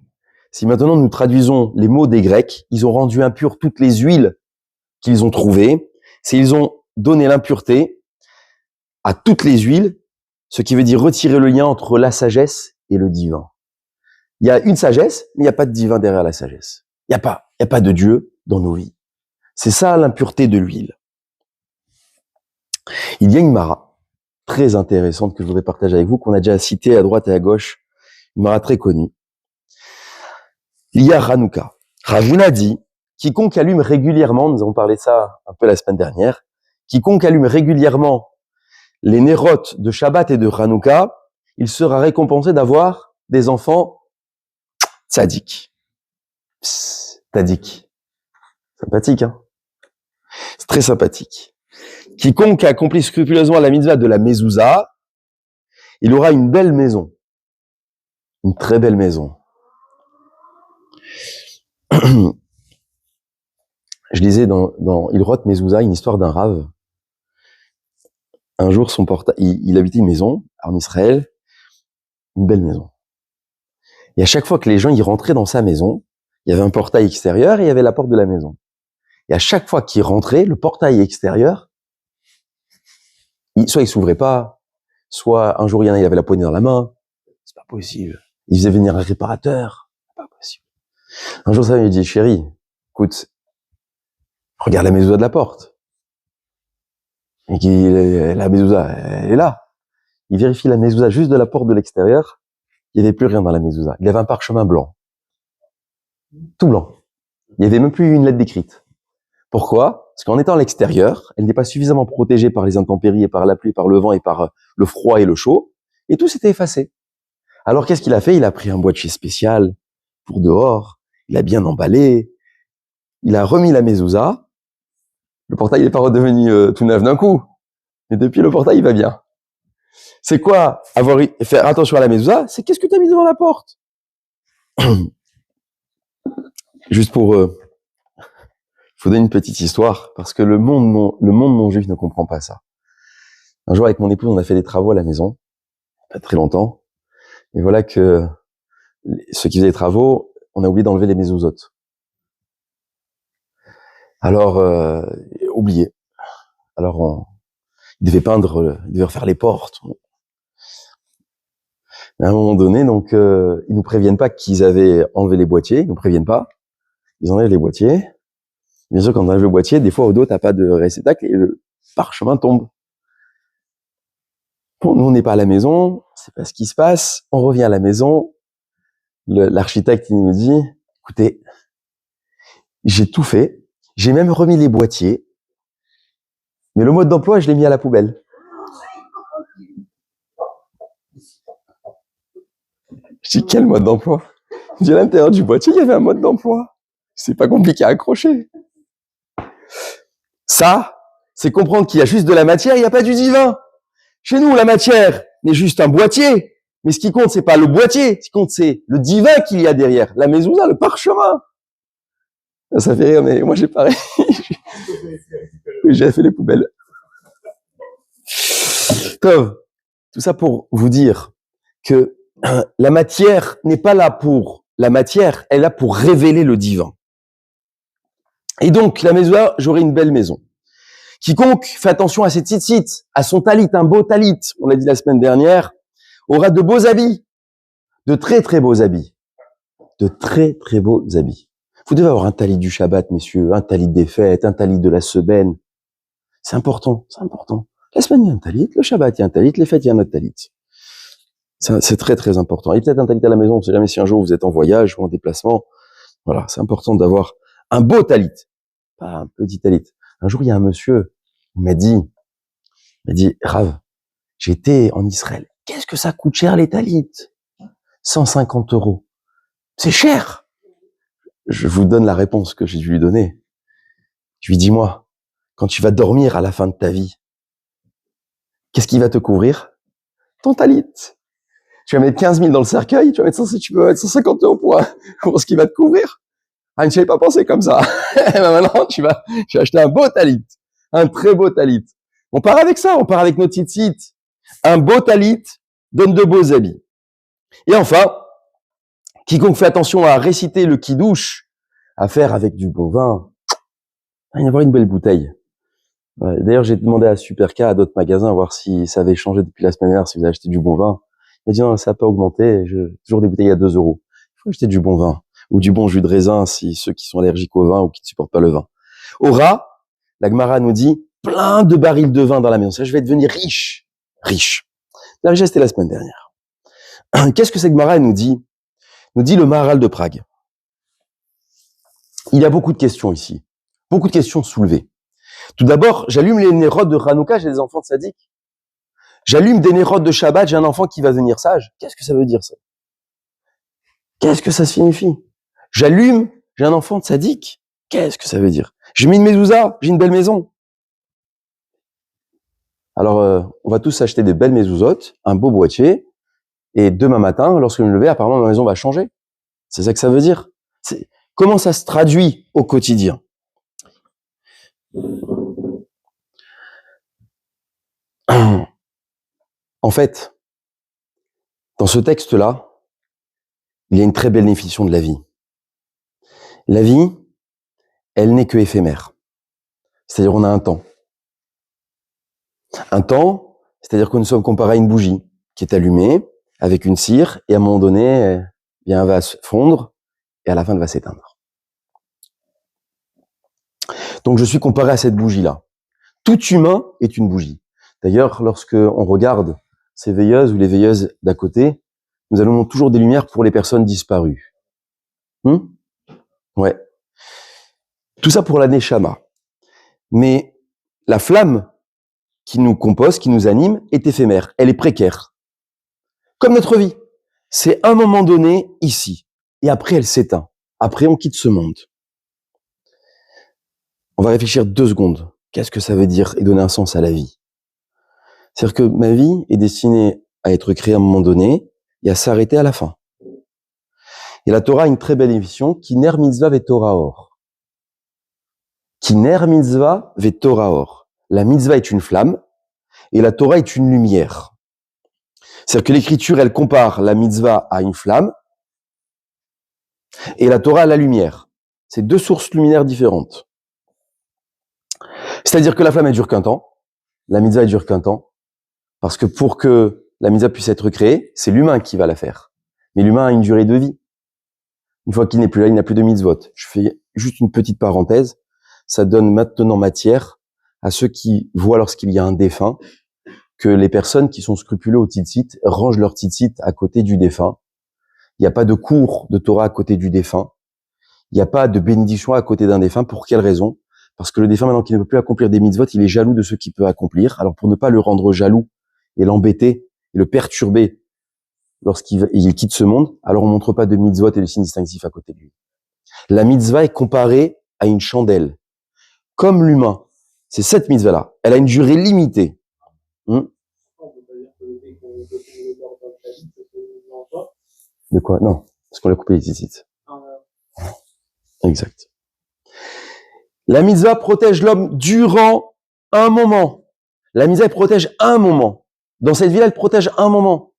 si maintenant nous traduisons les mots des Grecs, ils ont rendu impures toutes les huiles qu'ils ont trouvées. C'est ils ont donné l'impureté à toutes les huiles, ce qui veut dire retirer le lien entre la sagesse et le divin. Il y a une sagesse, mais il n'y a pas de divin derrière la sagesse. Il n'y a pas de Dieu dans nos vies. C'est ça l'impureté de l'huile. Il y a une mara très intéressante que je voudrais partager avec vous, qu'on a déjà citée à droite et à gauche, une mara très connue. Il y a Hanouka. Ravuna dit, quiconque allume régulièrement, nous avons parlé de ça un peu la semaine dernière, quiconque allume régulièrement les nérotes de Shabbat et de Hanouka, il sera récompensé d'avoir des enfants tzaddik. Tzaddik. Sympathique, hein? C'est très sympathique. Quiconque accomplit scrupuleusement la mitzvah de la mezouza, il aura une belle maison. Une très belle maison. Je lisais dans Ilrot Mezouza une histoire d'un rave. Un jour, il habitait une maison en Israël, une belle maison. Et à chaque fois que les gens y rentraient dans sa maison, il y avait un portail extérieur et il y avait la porte de la maison. Et à chaque fois qu'ils rentraient, le portail extérieur, soit il s'ouvrait pas, soit un jour il y en a, il avait la poignée dans la main. C'est pas possible. Il faisait venir un réparateur. C'est pas possible. Un jour, ça lui dit, chérie, écoute, regarde la mezouza de la porte. Et la mezouza, elle est là. Il vérifie la mezouza juste de la porte de l'extérieur. Il n'y avait plus rien dans la mezouza. Il y avait un parchemin blanc. Tout blanc. Il n'y avait même plus une lettre décrite. Pourquoi? Parce qu'en étant à l'extérieur, elle n'est pas suffisamment protégée par les intempéries et par la pluie, par le vent et par le froid et le chaud. Et tout s'était effacé. Alors qu'est-ce qu'il a fait? Il a pris un boîtier spécial pour dehors. Il a bien emballé. Il a remis la mezouza. Le portail n'est pas redevenu tout neuf d'un coup. Mais depuis, le portail, il va bien. C'est quoi faire attention à la mezouza? C'est qu'est-ce que tu as mis devant la porte? Juste pour faut donner une petite histoire, parce que le monde non juif ne comprend pas ça. Un jour, avec mon épouse, on a fait des travaux à la maison, pas très longtemps, et voilà que ceux qui faisaient les travaux, on a oublié d'enlever les mezouzotes. Alors, oublié. Alors, ils devaient peindre, ils devaient refaire les portes. À un moment donné, donc, ils nous préviennent pas qu'ils avaient enlevé les boîtiers, ils nous préviennent pas. Ils enlèvent les boîtiers. Bien sûr, quand on enlève le boîtier, des fois, au dos, t'as pas de réceptacle et le parchemin tombe. Bon, nous, on n'est pas à la maison, c'est pas ce qui se passe. On revient à la maison. L'architecte, il nous dit, écoutez, j'ai tout fait. J'ai même remis les boîtiers. Mais le mode d'emploi, je l'ai mis à la poubelle. Je dis, quel mode d'emploi? Je dis, à l'intérieur du boîtier, il y avait un mode d'emploi. C'est pas compliqué à accrocher. Ça, c'est comprendre qu'il y a juste de la matière, il n'y a pas du divin. Chez nous, la matière n'est juste un boîtier. Mais ce qui compte, c'est pas le boîtier. Ce qui compte, c'est le divin qu'il y a derrière. La mezouza, le parchemin. Ça fait rire, mais moi, j'ai pareil. J'ai fait les poubelles. Tov, tout ça pour vous dire que la matière n'est pas là pour la matière, elle est là pour révéler le divin. Et donc, la mezouza, j'aurai une belle maison. Quiconque fait attention à ses tzitzit, à son talit, un beau talit, on l'a dit la semaine dernière, aura de beaux habits, de très très beaux habits, de très très beaux habits. Vous devez avoir un talit du Shabbat, messieurs, un talit des fêtes, un talit de la semaine. C'est important, c'est important. La semaine, il y a un talit, le Shabbat, il y a un talit, les fêtes, il y a un autre talit. C'est très très important. Et peut-être un talit à la maison, on ne sait jamais si un jour vous êtes en voyage ou en déplacement. Voilà, c'est important d'avoir un beau talit, pas un petit talit. Un jour, il y a un monsieur, il m'a dit, Rav, j'étais en Israël. Qu'est-ce que ça coûte cher les talits? 150 €. C'est cher. Je vous donne la réponse que j'ai dû lui donner. Je lui dis, moi, quand tu vas dormir à la fin de ta vie, qu'est-ce qui va te couvrir? Ton talit. Tu vas mettre 15 000 dans le cercueil, tu peux mettre 150 € pour ce qui va te couvrir. Ah, je n'avais pas pensé comme ça. Ben maintenant, tu vas acheter un beau talit. Un très beau talit. On part avec ça, on part avec nos tzitzit. Un beau talit donne de beaux habits. Et enfin, quiconque fait attention à réciter le kidouche, à faire avec du beau vin, il va y avoir une belle bouteille. Ouais, d'ailleurs, j'ai demandé à Superka, à d'autres magasins, voir si ça avait changé depuis la semaine dernière, si vous avez acheté du bon vin. Il m'a dit non, ça n'a pas augmenté, toujours des bouteilles à 2 €. Il faut acheter du bon vin, ou du bon jus de raisin, si ceux qui sont allergiques au vin ou qui ne supportent pas le vin. Aura, la Gemara nous dit, plein de barils de vin dans la maison. Ça, je vais devenir riche. Riche. Là, j'ai acheté la semaine dernière. Qu'est-ce que cette Gemara nous dit? Nous dit le Maharal de Prague. Il y a beaucoup de questions ici. Beaucoup de questions soulevées. Tout d'abord, j'allume les nérodes de Hanouka, j'ai des enfants de sadiques. J'allume des nérodes de Shabbat, j'ai un enfant qui va devenir sage. Qu'est-ce que ça veut dire, ça? Qu'est-ce que ça signifie? J'allume, j'ai un enfant de sadique. Qu'est-ce que ça veut dire? J'ai mis une mezouza, j'ai une belle maison. Alors, on va tous acheter des belles mezouzotes, un beau boîtier, et demain matin, lorsque je me lever, apparemment, ma maison va changer. C'est ça que ça veut dire. Comment ça se traduit au quotidien? En fait, dans ce texte-là, il y a une très belle définition de la vie. La vie, elle n'est que éphémère. C'est-à-dire, on a un temps. Un temps, c'est-à-dire que nous sommes comparés à une bougie qui est allumée avec une cire et à un moment donné, bien, elle va se fondre et à la fin, elle va s'éteindre. Donc, je suis comparé à cette bougie-là. Tout humain est une bougie. D'ailleurs, lorsque on regarde ces veilleuses ou les veilleuses d'à côté, nous allumons toujours des lumières pour les personnes disparues. Ouais. Tout ça pour la neshama. Mais la flamme qui nous compose, qui nous anime, est éphémère. Elle est précaire. Comme notre vie. C'est un moment donné ici. Et après, elle s'éteint. Après, on quitte ce monde. On va réfléchir 2 secondes. Qu'est-ce que ça veut dire et donner un sens à la vie? C'est-à-dire que ma vie est destinée à être créée à un moment donné et à s'arrêter à la fin. Et la Torah a une très belle émission, Kiner mitzvah ve Torah or. Kiner mitzvah ve Torah or. La mitzvah est une flamme et la Torah est une lumière. C'est-à-dire que l'écriture, elle compare la mitzvah à une flamme et la Torah à la lumière. C'est 2 sources luminaires différentes. C'est-à-dire que la flamme, elle dure qu'un temps. La mitzvah, elle dure qu'un temps. Parce que pour que la mitzvah puisse être créée, c'est l'humain qui va la faire. Mais l'humain a une durée de vie. Une fois qu'il n'est plus là, il n'a plus de mitzvot. Je fais juste une petite parenthèse. Ça donne maintenant matière à ceux qui voient lorsqu'il y a un défunt que les personnes qui sont scrupuleux au tzitzit rangent leur tzitzit à côté du défunt. Il n'y a pas de cours de Torah à côté du défunt. Il n'y a pas de bénédiction à côté d'un défunt. Pour quelle raison? Parce que le défunt, maintenant qu'il ne peut plus accomplir des mitzvot, il est jaloux de ceux qu'il peut accomplir. Alors pour ne pas le rendre jaloux et l'embêter et le perturber lorsqu'il quitte ce monde, alors on montre pas de mitzvot et de signes distinctifs à côté de lui. La mitzvah est comparée à une chandelle. Comme l'humain, c'est cette mitzvah-là. Elle a une durée limitée. De quoi? Non, parce qu'on l'a coupé les tzitzit. Exact. La mitzvah protège l'homme durant un moment. La mitzvah protège un moment. Dans cette vie-là, elle protège un moment.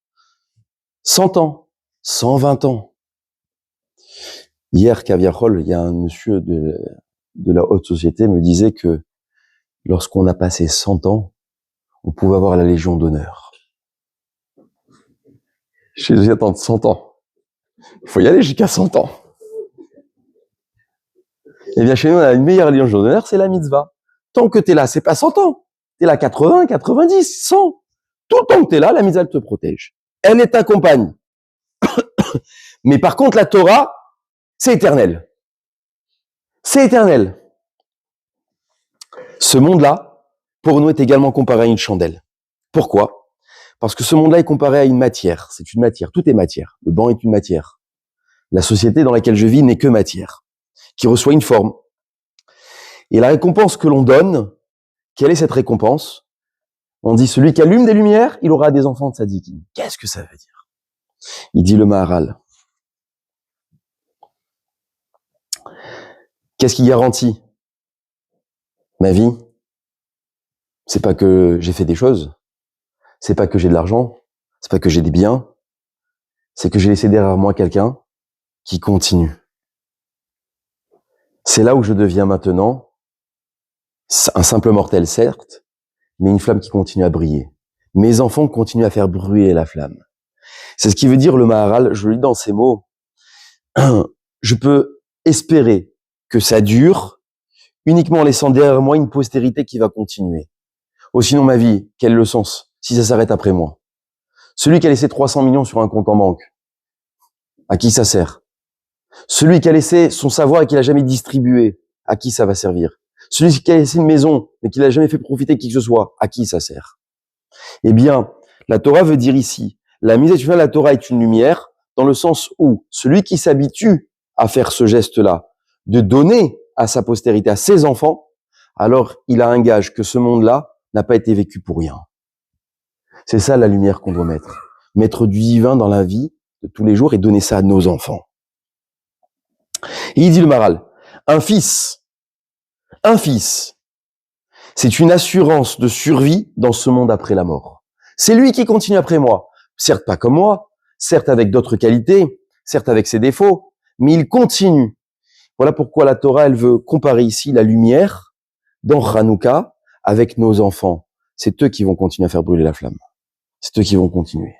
100 ans, 120 ans. Hier, Kaviachol, il y a un monsieur de la haute société me disait que lorsqu'on a passé 100 ans, on pouvait avoir la Légion d'honneur. Je vais attendre 100 ans. Il faut y aller jusqu'à 100 ans. Eh bien, chez nous, on a une meilleure Légion d'honneur, c'est la mitzvah. Tant que t'es là, c'est pas 100 ans. T'es là 80, 90, 100. Tout le temps que t'es là, la mitzvah, elle te protège. Elle est ta compagne. Mais par contre, la Torah, c'est éternel. C'est éternel. Ce monde-là, pour nous, est également comparé à une chandelle. Pourquoi? Parce que ce monde-là est comparé à une matière. C'est une matière. Tout est matière. Le banc est une matière. La société dans laquelle je vis n'est que matière, qui reçoit une forme. Et la récompense que l'on donne, quelle est cette récompense? On dit, celui qui allume des lumières, il aura des enfants de tzadikim. Qu'est-ce que ça veut dire? Il dit le Maharal. Qu'est-ce qui garantit ma vie? C'est pas que j'ai fait des choses, c'est pas que j'ai de l'argent, c'est pas que j'ai des biens, c'est que j'ai laissé derrière moi quelqu'un qui continue. C'est là où je deviens maintenant un simple mortel, certes, mais une flamme qui continue à briller. Mes enfants continuent à faire brûler la flamme. C'est ce qui veut dire le Maharal, je le lis dans ces mots. Je peux espérer que ça dure uniquement en laissant derrière moi une postérité qui va continuer. Oh, sinon ma vie, quel est le sens si ça s'arrête après moi? Celui qui a laissé 300 millions sur un compte en banque, à qui ça sert? Celui qui a laissé son savoir et qui l'a jamais distribué, à qui ça va servir? Celui qui a laissé une maison mais qui l'a jamais fait profiter qui que ce soit, à qui ça sert? Eh bien, la Torah veut dire ici, la mise à l'étude de la Torah est une lumière dans le sens où celui qui s'habitue à faire ce geste-là, de donner à sa postérité, à ses enfants, alors il a un gage que ce monde-là n'a pas été vécu pour rien. C'est ça la lumière qu'on doit mettre. Mettre du divin dans la vie de tous les jours et donner ça à nos enfants. Et il dit le Maharal, un fils, c'est une assurance de survie dans ce monde après la mort. C'est lui qui continue après moi. Certes pas comme moi, certes avec d'autres qualités, certes avec ses défauts, mais il continue. Voilà pourquoi la Torah, elle veut comparer ici la lumière dans Hanouka avec nos enfants. C'est eux qui vont continuer à faire brûler la flamme. C'est eux qui vont continuer.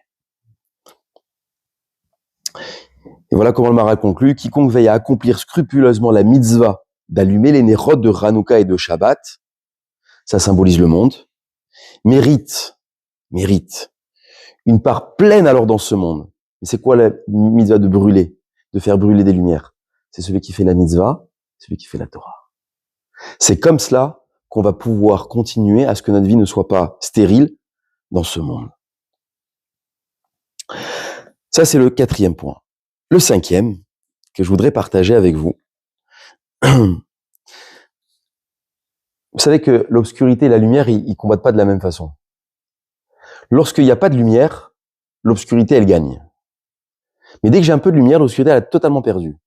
Et voilà comment le Maharal conclut, quiconque veille à accomplir scrupuleusement la mitzvah d'allumer les nérodes de Hanouka et de Shabbat, ça symbolise le monde, mérite une part pleine alors dans ce monde. Et c'est quoi la mitzvah de brûler, de faire brûler des lumières? C'est celui qui fait la mitzvah, celui qui fait la Torah. C'est comme cela qu'on va pouvoir continuer à ce que notre vie ne soit pas stérile dans ce monde. Ça, c'est le 4e point. Le 5e, que je voudrais partager avec vous. Vous savez que l'obscurité et la lumière, ils combattent pas de la même façon. Lorsqu'il n'y a pas de lumière, l'obscurité, elle gagne. Mais dès que j'ai un peu de lumière, l'obscurité, elle a totalement perdu.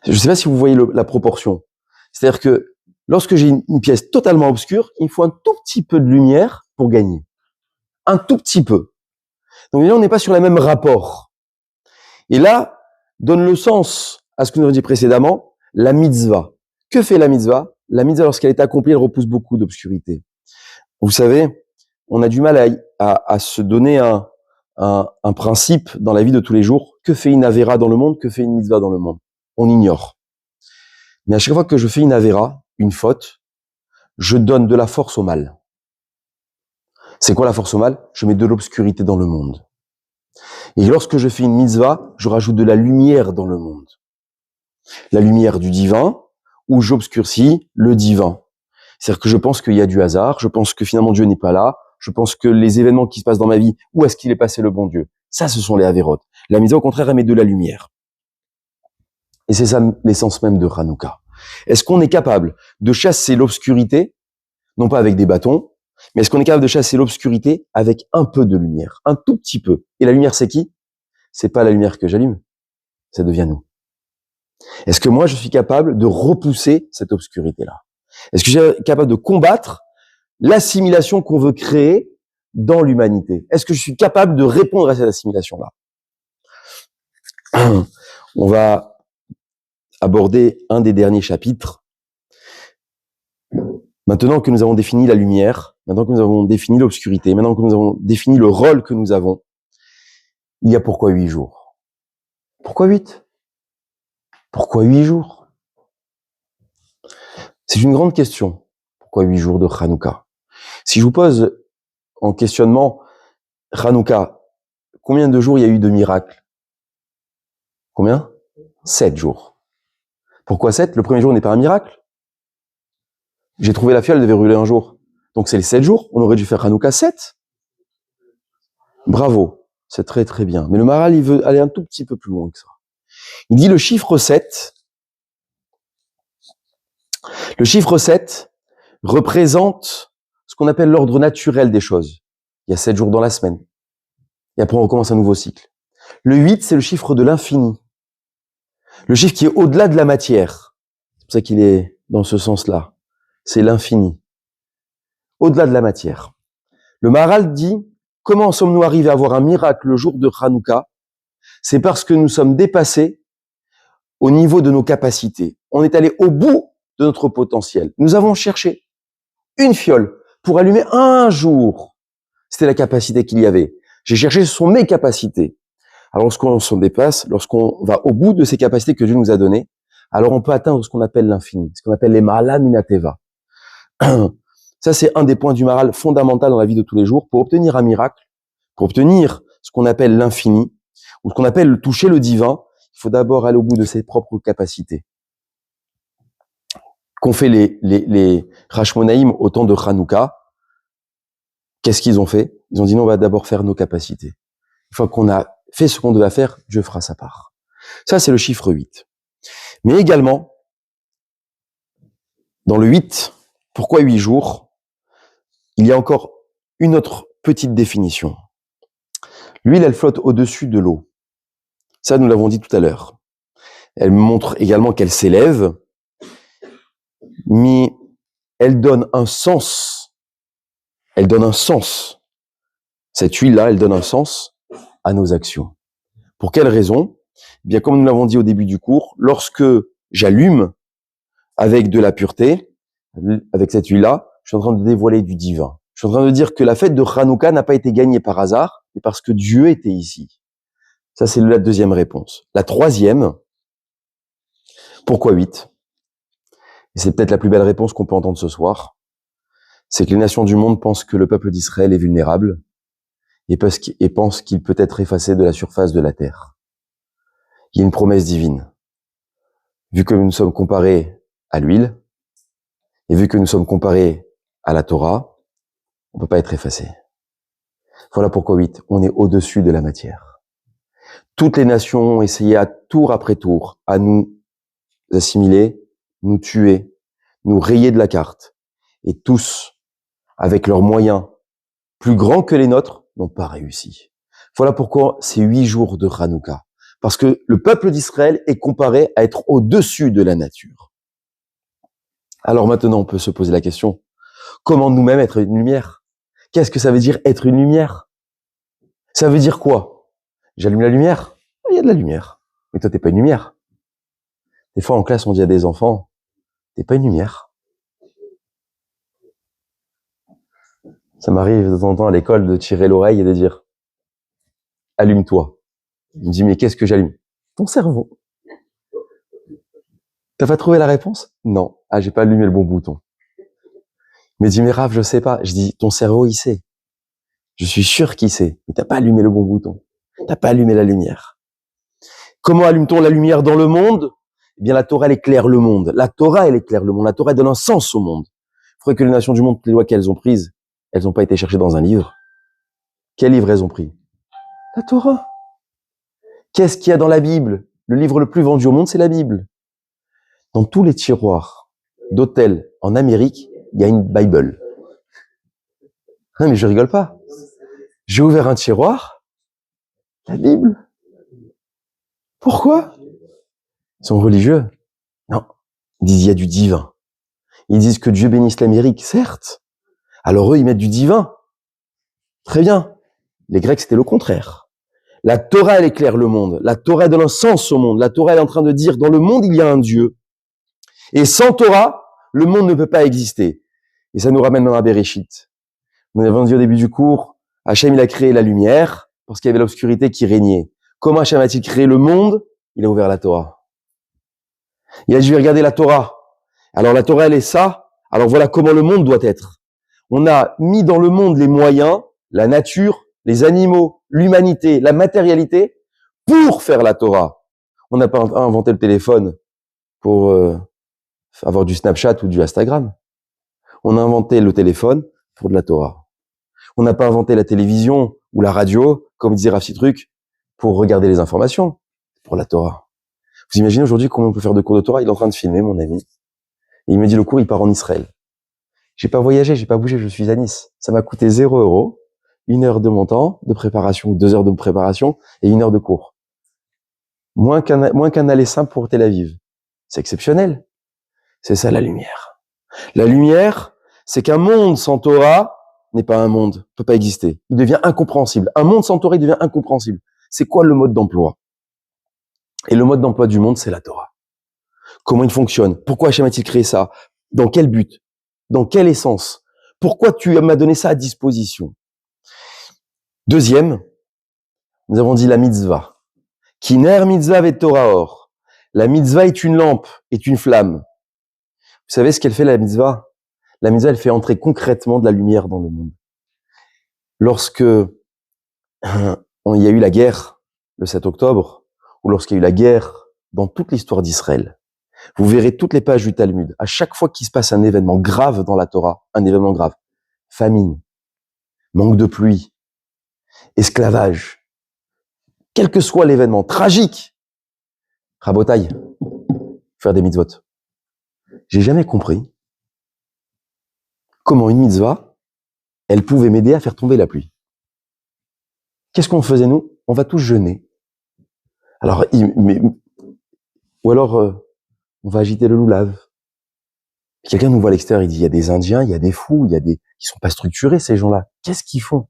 Je ne sais pas si vous voyez la proportion. C'est-à-dire que lorsque j'ai une pièce totalement obscure, il me faut un tout petit peu de lumière pour gagner. Un tout petit peu. Donc là, on n'est pas sur le même rapport. Et là, donne le sens à ce que nous avons dit précédemment, la mitzvah. Que fait la mitzvah? La mitzvah, lorsqu'elle est accomplie, elle repousse beaucoup d'obscurité. Vous savez, on a du mal à se donner un principe dans la vie de tous les jours. Que fait une avéra dans le monde? Que fait une mitzvah dans le monde? On ignore. Mais à chaque fois que je fais une avéra, une faute, je donne de la force au mal. C'est quoi la force au mal? Je mets de l'obscurité dans le monde. Et lorsque je fais une mitzvah, je rajoute de la lumière dans le monde. La lumière du divin, où j'obscurcis le divin. C'est-à-dire que je pense qu'il y a du hasard, je pense que finalement Dieu n'est pas là, je pense que les événements qui se passent dans ma vie, où est-ce qu'il est passé le bon Dieu? Ça, ce sont les avérotes. La mitzvah, au contraire, elle met de la lumière. Et c'est ça l'essence même de Hanouka. Est-ce qu'on est capable de chasser l'obscurité, non pas avec des bâtons, mais est-ce qu'on est capable de chasser l'obscurité avec un peu de lumière, un tout petit peu? Et la lumière, c'est qui? C'est pas la lumière que j'allume, ça devient nous. Est-ce que moi, je suis capable de repousser cette obscurité-là? Est-ce que je suis capable de combattre l'assimilation qu'on veut créer dans l'humanité? Est-ce que je suis capable de répondre à cette assimilation-là? On va aborder un des derniers chapitres. Maintenant que nous avons défini la lumière, maintenant que nous avons défini l'obscurité, maintenant que nous avons défini le rôle que nous avons, il y a pourquoi 8 jours? Pourquoi 8? Pourquoi 8 jours? C'est une grande question. Pourquoi 8 jours de Hanouka? Si je vous pose en questionnement, Hanouka, combien de jours il y a eu de miracles? Combien? 7 jours. Pourquoi 7? Le premier jour n'est pas un miracle. J'ai trouvé la fiole, elle devait brûler un jour. Donc c'est les 7 jours. On aurait dû faire Hanouka 7. Bravo. C'est très très bien. Mais le Maharal, il veut aller un tout petit peu plus loin que ça. Il dit le chiffre 7. Le chiffre 7 représente ce qu'on appelle l'ordre naturel des choses. Il y a 7 jours dans la semaine. Et après, on recommence un nouveau cycle. Le 8, c'est le chiffre de l'infini. Le chiffre qui est au-delà de la matière. C'est pour ça qu'il est dans ce sens-là. C'est l'infini. Au-delà de la matière. Le Maharal dit, comment sommes-nous arrivés à avoir un miracle le jour de Hanouka? C'est parce que nous sommes dépassés au niveau de nos capacités. On est allé au bout de notre potentiel. Nous avons cherché une fiole pour allumer un jour. C'était la capacité qu'il y avait. J'ai cherché, ce sont mes capacités. Alors lorsqu'on s'en dépasse, lorsqu'on va au bout de ces capacités que Dieu nous a données, alors on peut atteindre ce qu'on appelle l'infini, ce qu'on appelle les Mahala Minateva. Ça, c'est un des points du Maharal fondamental dans la vie de tous les jours. Pour obtenir un miracle, pour obtenir ce qu'on appelle l'infini, ou ce qu'on appelle toucher le divin, il faut d'abord aller au bout de ses propres capacités. Qu'ont fait les Hashmonaïm au temps de Hanouka? Qu'est-ce qu'ils ont fait? Ils ont dit non, on va d'abord faire nos capacités. Une fois qu'on a fait ce qu'on devait faire, Dieu fera sa part. Ça, c'est le chiffre 8. Mais également, dans le 8, pourquoi 8 jours? Il y a encore une autre petite définition. L'huile, elle flotte au-dessus de l'eau. Ça, nous l'avons dit tout à l'heure. Elle montre également qu'elle s'élève, mais elle donne un sens. Elle donne un sens. Cette huile-là, elle donne un sens à nos actions. Pour quelle raison? Eh bien, comme nous l'avons dit au début du cours, lorsque j'allume avec de la pureté, avec cette huile-là, je suis en train de dévoiler du divin. Je suis en train de dire que la fête de Hanouka n'a pas été gagnée par hasard, mais parce que Dieu était ici. Ça, c'est la deuxième réponse. La troisième, pourquoi 8? Et c'est peut-être la plus belle réponse qu'on peut entendre ce soir. C'est que les nations du monde pensent que le peuple d'Israël est vulnérable et pensent qu'il peut être effacé de la surface de la terre. Il y a une promesse divine. Vu que nous sommes comparés à l'huile, et vu que nous sommes comparés à la Torah, on ne peut pas être effacé. Voilà pourquoi 8, on est au-dessus de la matière. Toutes les nations ont essayé à tour après tour à nous assimiler, nous tuer, nous rayer de la carte. Et tous, avec leurs moyens plus grands que les nôtres, n'ont pas réussi. Voilà pourquoi c'est 8 jours de Hanouka. Parce que le peuple d'Israël est comparé à être au-dessus de la nature. Alors maintenant, on peut se poser la question, comment nous-mêmes être une lumière? Qu'est-ce que ça veut dire être une lumière? Ça veut dire quoi? J'allume la lumière? Il y a de la lumière. Mais toi, t'es pas une lumière. Des fois, en classe, on dit à des enfants, t'es pas une lumière. Ça m'arrive de temps en temps à l'école de tirer l'oreille et de dire, allume-toi. Il me dit, mais qu'est-ce que j'allume? Ton cerveau. T'as pas trouvé la réponse? Non. Ah, j'ai pas allumé le bon bouton. Il me dit, mais Raph, je sais pas. Je dis, ton cerveau, il sait. Je suis sûr qu'il sait. Mais t'as pas allumé le bon bouton. T'as pas allumé la lumière. Comment allume-t-on la lumière dans le monde? Eh bien, la Torah, elle éclaire le monde. La Torah, elle éclaire le monde. La Torah, elle donne un sens au monde. Il faudrait que les nations du monde, les lois qu'elles ont prises, elles n'ont pas été cherchées dans un livre. Quel livre elles ont pris? La Torah. Qu'est-ce qu'il y a dans la Bible? Le livre le plus vendu au monde, c'est la Bible. Dans tous les tiroirs d'hôtels en Amérique, il y a une Bible. Non, mais je rigole pas. J'ai ouvert un tiroir, la Bible. Pourquoi? Ils sont religieux? Non. Ils disent il y a du divin. Ils disent que Dieu bénisse l'Amérique, certes. Alors eux, ils mettent du divin. Très bien. Les Grecs, c'était le contraire. La Torah, elle éclaire le monde. La Torah, elle donne un sens au monde. La Torah, elle est en train de dire, dans le monde, il y a un Dieu. Et sans Torah, le monde ne peut pas exister. Et ça nous ramène dans la Bereshit. Nous avons dit au début du cours, Hachem, il a créé la lumière, parce qu'il y avait l'obscurité qui régnait. Comment Hachem a-t-il créé le monde? Il a ouvert la Torah. Il a dit, je vais regarder la Torah. Alors la Torah, elle est ça. Alors voilà comment le monde doit être. On a mis dans le monde les moyens, la nature, les animaux, l'humanité, la matérialité, pour faire la Torah. On n'a pas inventé le téléphone pour avoir du Snapchat ou du Instagram. On a inventé le téléphone pour de la Torah. On n'a pas inventé la télévision ou la radio, comme disait Rav Citruc, pour regarder les informations, pour la Torah. Vous imaginez aujourd'hui comment on peut faire de cours de Torah? Il est en train de filmer, mon ami. Et il me dit, le cours, il part en Israël. J'ai pas voyagé, j'ai pas bougé, je suis à Nice. Ça m'a coûté 0 €. 1 heure de mon temps de préparation, 2 heures de préparation et 1 heure de cours. Moins qu'un aller simple pour Tel Aviv. C'est exceptionnel. C'est ça la lumière. La lumière, c'est qu'un monde sans Torah n'est pas un monde, peut pas exister. Il devient incompréhensible. Un monde sans Torah, il devient incompréhensible. C'est quoi le mode d'emploi? Et le mode d'emploi du monde, c'est la Torah. Comment il fonctionne? Pourquoi Hachem a-t-il créé ça? Dans quel but? Dans quelle essence? Pourquoi tu m'as donné ça à disposition? Deuxième, nous avons dit la mitzvah. Kiner mitzvah vet Torah or. La mitzvah est une lampe, est une flamme. Vous savez ce qu'elle fait, la mitzvah? La mitzvah, elle fait entrer concrètement de la lumière dans le monde. Lorsque il y a eu la guerre, le 7 octobre, ou lorsqu'il y a eu la guerre dans toute l'histoire d'Israël, vous verrez toutes les pages du Talmud. À chaque fois qu'il se passe un événement grave dans la Torah, un événement grave, famine, manque de pluie, esclavage, quel que soit l'événement tragique, rabotaille, faire des mitzvot. J'ai jamais compris comment une mitzvah, elle pouvait m'aider à faire tomber la pluie. Qu'est-ce qu'on faisait nous? On va tous jeûner. Alors, ou alors, on va agiter le loulave. Quelqu'un nous voit à l'extérieur, il dit, il y a des Indiens, il y a des fous, ils sont pas structurés, ces gens-là. Qu'est-ce qu'ils font?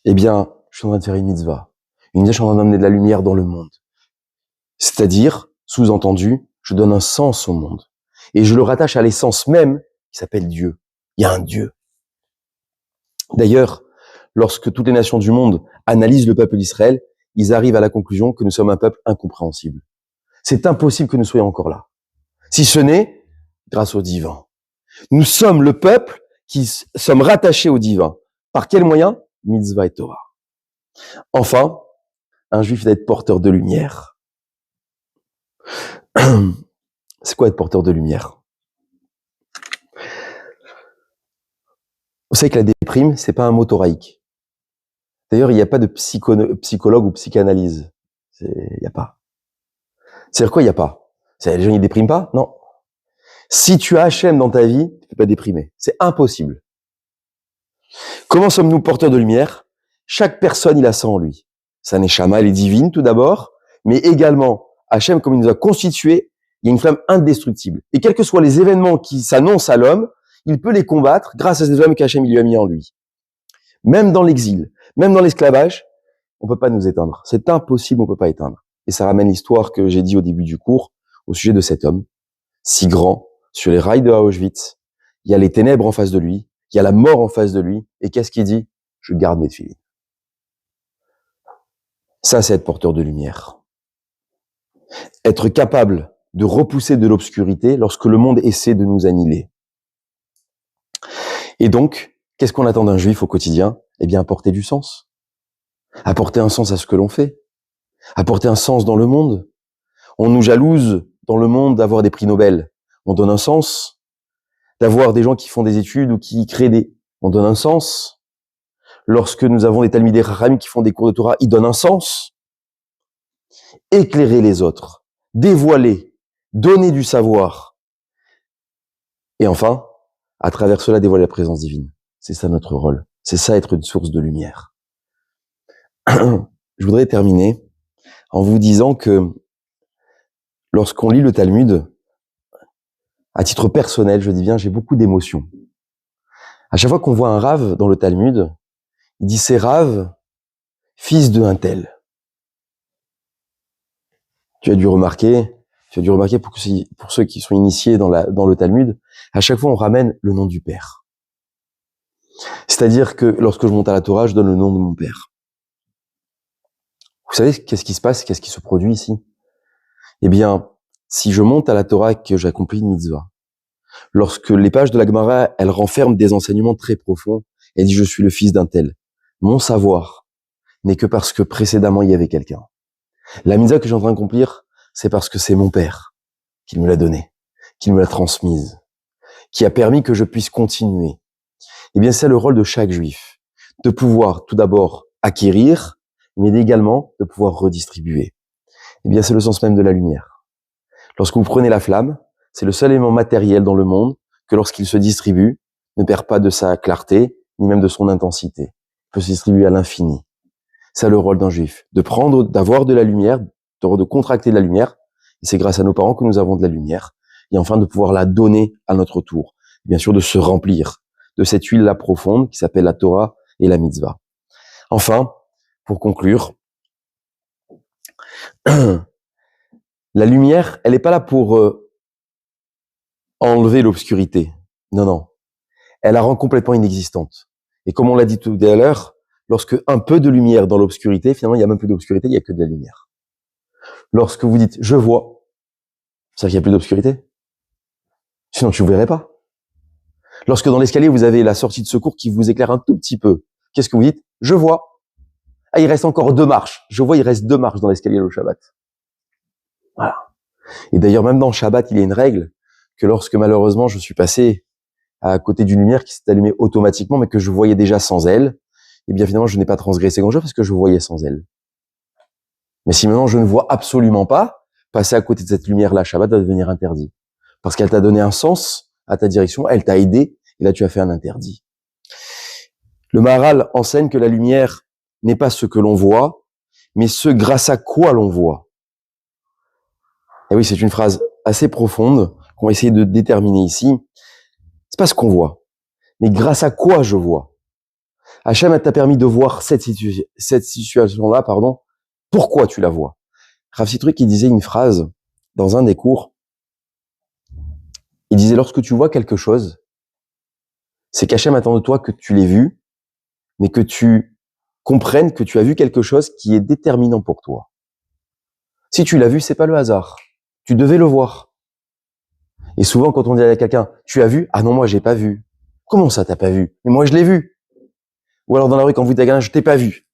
Eh bien, je suis en train de faire une mitzvah. Une mitzvah, je suis en train d'emmener de la lumière dans le monde. C'est-à-dire, sous-entendu, je donne un sens au monde. Et je le rattache à l'essence même qui s'appelle Dieu. Il y a un Dieu. D'ailleurs, lorsque toutes les nations du monde analysent le peuple d'Israël, ils arrivent à la conclusion que nous sommes un peuple incompréhensible. C'est impossible que nous soyons encore là. Si ce n'est grâce au divin. Nous sommes le peuple qui sommes rattachés au divin. Par quel moyen? Mitzvah et Torah. Enfin, un juif doit être porteur de lumière. C'est quoi être porteur de lumière? Vous savez que la déprime, c'est pas un mot thoraïque. D'ailleurs, il n'y a pas de psychologue ou psychanalyse. Il n'y a pas. C'est-à-dire quoi, il n'y a pas? Les gens, ils dépriment pas? Non. Si tu as Hachem dans ta vie, tu peux pas déprimer. C'est impossible. Comment sommes-nous porteurs de lumière? Chaque personne, il a ça en lui. Sa neshama, elle est divine, tout d'abord, mais également, Hachem, comme il nous a constitués, il y a une flamme indestructible. Et quels que soient les événements qui s'annoncent à l'homme, il peut les combattre grâce à ces flammes qu'Hachem lui a mis en lui. Même dans l'exil, même dans l'esclavage, on peut pas nous éteindre. C'est impossible, on peut pas éteindre. Et ça ramène l'histoire que j'ai dit au début du cours, au sujet de cet homme, si grand, sur les rails de Auschwitz. Il y a les ténèbres en face de lui, il y a la mort en face de lui. Et qu'est-ce qu'il dit? Je garde mes filles. Ça, c'est être porteur de lumière. Être capable de repousser de l'obscurité lorsque le monde essaie de nous annihiler. Et donc, qu'est-ce qu'on attend d'un juif au quotidien? Eh bien, apporter du sens. Apporter un sens à ce que l'on fait. Apporter un sens dans le monde. On nous jalouse dans le monde d'avoir des prix Nobel. On donne un sens. D'avoir des gens qui font des études ou qui créent des... On donne un sens. Lorsque nous avons des Talmidei Chachamim qui font des cours de Torah, ils donnent un sens. Éclairer les autres. Dévoiler. Donner du savoir. Et enfin, à travers cela, dévoiler la présence divine. C'est ça notre rôle. C'est ça être une source de lumière. Je voudrais terminer en vous disant que lorsqu'on lit le Talmud, à titre personnel, je dis bien, j'ai beaucoup d'émotions. À chaque fois qu'on voit un Rav dans le Talmud, il dit c'est Rav, fils de un tel. Tu as dû remarquer pour ceux qui sont initiés dans le Talmud, à chaque fois on ramène le nom du père. C'est-à-dire que lorsque je monte à la Torah, je donne le nom de mon père. Vous savez qu'est-ce qui se passe, qu'est-ce qui se produit ici? Eh bien, si je monte à la Torah et que j'accomplis une mitzvah, lorsque les pages de la Gemara, elles renferment des enseignements très profonds, elle dit je suis le fils d'un tel. Mon savoir n'est que parce que précédemment il y avait quelqu'un. La mitzvah que j'ai en train d'accomplir, c'est parce que c'est mon père qui me l'a donnée, qui me l'a transmise, qui a permis que je puisse continuer. Eh bien, c'est le rôle de chaque juif, de pouvoir tout d'abord acquérir, mais également de pouvoir redistribuer. Eh bien, c'est le sens même de la lumière. Lorsque vous prenez la flamme, c'est le seul élément matériel dans le monde que lorsqu'il se distribue, ne perd pas de sa clarté, ni même de son intensité. Il peut se distribuer à l'infini. C'est le rôle d'un juif, de prendre, d'avoir de la lumière, de contracter de la lumière. Et c'est grâce à nos parents que nous avons de la lumière. Et enfin, de pouvoir la donner à notre tour. Bien sûr, de se remplir de cette huile-là profonde qui s'appelle la Torah et la mitzvah. Enfin, pour conclure, la lumière, elle n'est pas là pour enlever l'obscurité. Non, non. Elle la rend complètement inexistante. Et comme on l'a dit tout à l'heure, lorsque un peu de lumière dans l'obscurité, finalement, il n'y a même plus d'obscurité, il n'y a que de la lumière. Lorsque vous dites « je vois », c'est qu'il n'y a plus d'obscurité. Sinon, tu ne verrais pas. Lorsque dans l'escalier, vous avez la sortie de secours qui vous éclaire un tout petit peu, qu'est-ce que vous dites? Je vois. Ah, il reste encore 2 marches. Je vois, il reste 2 marches dans l'escalier le Shabbat. Voilà. Et d'ailleurs, même dans le Shabbat, il y a une règle que lorsque malheureusement je suis passé à côté d'une lumière qui s'est allumée automatiquement, mais que je voyais déjà sans elle, eh bien finalement, je n'ai pas transgressé grand-chose parce que je voyais sans elle. Mais si maintenant je ne vois absolument pas, passer à côté de cette lumière-là, Shabbat va devenir interdit. Parce qu'elle t'a donné un sens à ta direction, elle t'a aidé, et là tu as fait un interdit. Le Maharal enseigne que la lumière n'est pas ce que l'on voit, mais ce grâce à quoi l'on voit. Et oui, c'est une phrase assez profonde qu'on va essayer de déterminer ici. C'est pas ce qu'on voit, mais grâce à quoi je vois. Hachem t'a permis de voir cette situation-là, pourquoi tu la vois. Rav Citruc, il disait une phrase dans un des cours. Il disait, lorsque tu vois quelque chose, c'est qu'Hachem attend de toi que tu l'aies vu, mais que tu comprennes que tu as vu quelque chose qui est déterminant pour toi. Si tu l'as vu, c'est pas le hasard. Tu devais le voir. Et souvent, quand on dit à quelqu'un, tu as vu? Ah non, moi, j'ai pas vu. Comment ça, t'as pas vu? Mais moi, je l'ai vu. Ou alors dans la rue, quand vous dites à quelqu'un, je t'ai pas vu.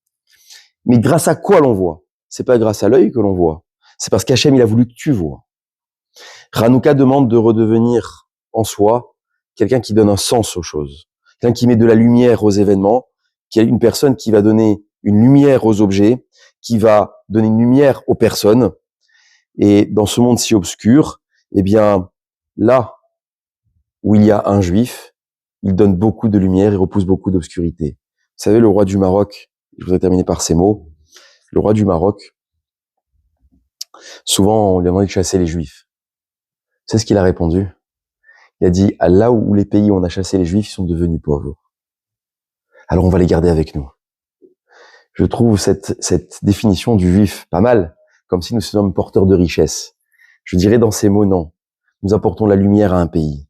Mais grâce à quoi l'on voit? C'est pas grâce à l'œil que l'on voit. C'est parce qu'Hachem, il a voulu que tu vois. Hanouka demande de redevenir en soi quelqu'un qui donne un sens aux choses. Quelqu'un qui met de la lumière aux événements, qui est une personne qui va donner une lumière aux objets, qui va donner une lumière aux personnes. Et dans ce monde si obscur, eh bien, là où il y a un juif, il donne beaucoup de lumière et repousse beaucoup d'obscurité. Vous savez, le roi du Maroc, je voudrais terminer par ces mots, le roi du Maroc, souvent on lui a demandé de chasser les juifs. C'est ce qu'il a répondu. Il a dit, à là où les pays où on a chassé les juifs, ils sont devenus pauvres. Alors on va les garder avec nous. Je trouve cette définition du juif pas mal, comme si nous sommes porteurs de richesse. Je dirais dans ces mots, non. Nous apportons la lumière à un pays.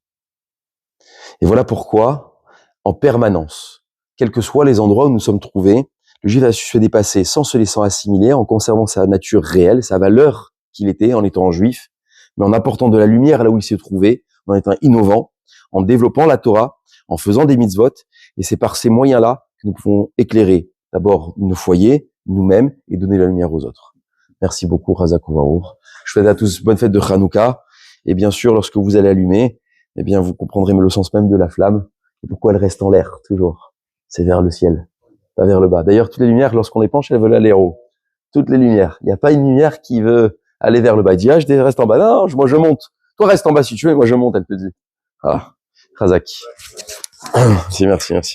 Et voilà pourquoi, en permanence, quels que soient les endroits où nous sommes trouvés, le juif a su se dépasser sans se laissant assimiler, en conservant sa nature réelle, sa valeur qu'il était en étant juif, mais en apportant de la lumière là où il s'est trouvé, en étant innovant, en développant la Torah, en faisant des mitzvot, et c'est par ces moyens-là que nous pouvons éclairer d'abord nos foyers, nous-mêmes, et donner la lumière aux autres. Merci beaucoup, Razak Ouvaour. Je souhaite à tous bonne fête de Hanouka, et bien sûr, lorsque vous allez allumer, eh bien, vous comprendrez le sens même de la flamme, et pourquoi elle reste en l'air, toujours. C'est vers le ciel, pas vers le bas. D'ailleurs, toutes les lumières, lorsqu'on les penche, elles veulent aller en haut. Toutes les lumières. Il n'y a pas une lumière qui veut aller vers le bas. Il dit, ah, je reste en bas. Non, moi, je monte. Toi, reste en bas si tu veux, moi, je monte, elle te dit. Voilà. Razak. Merci.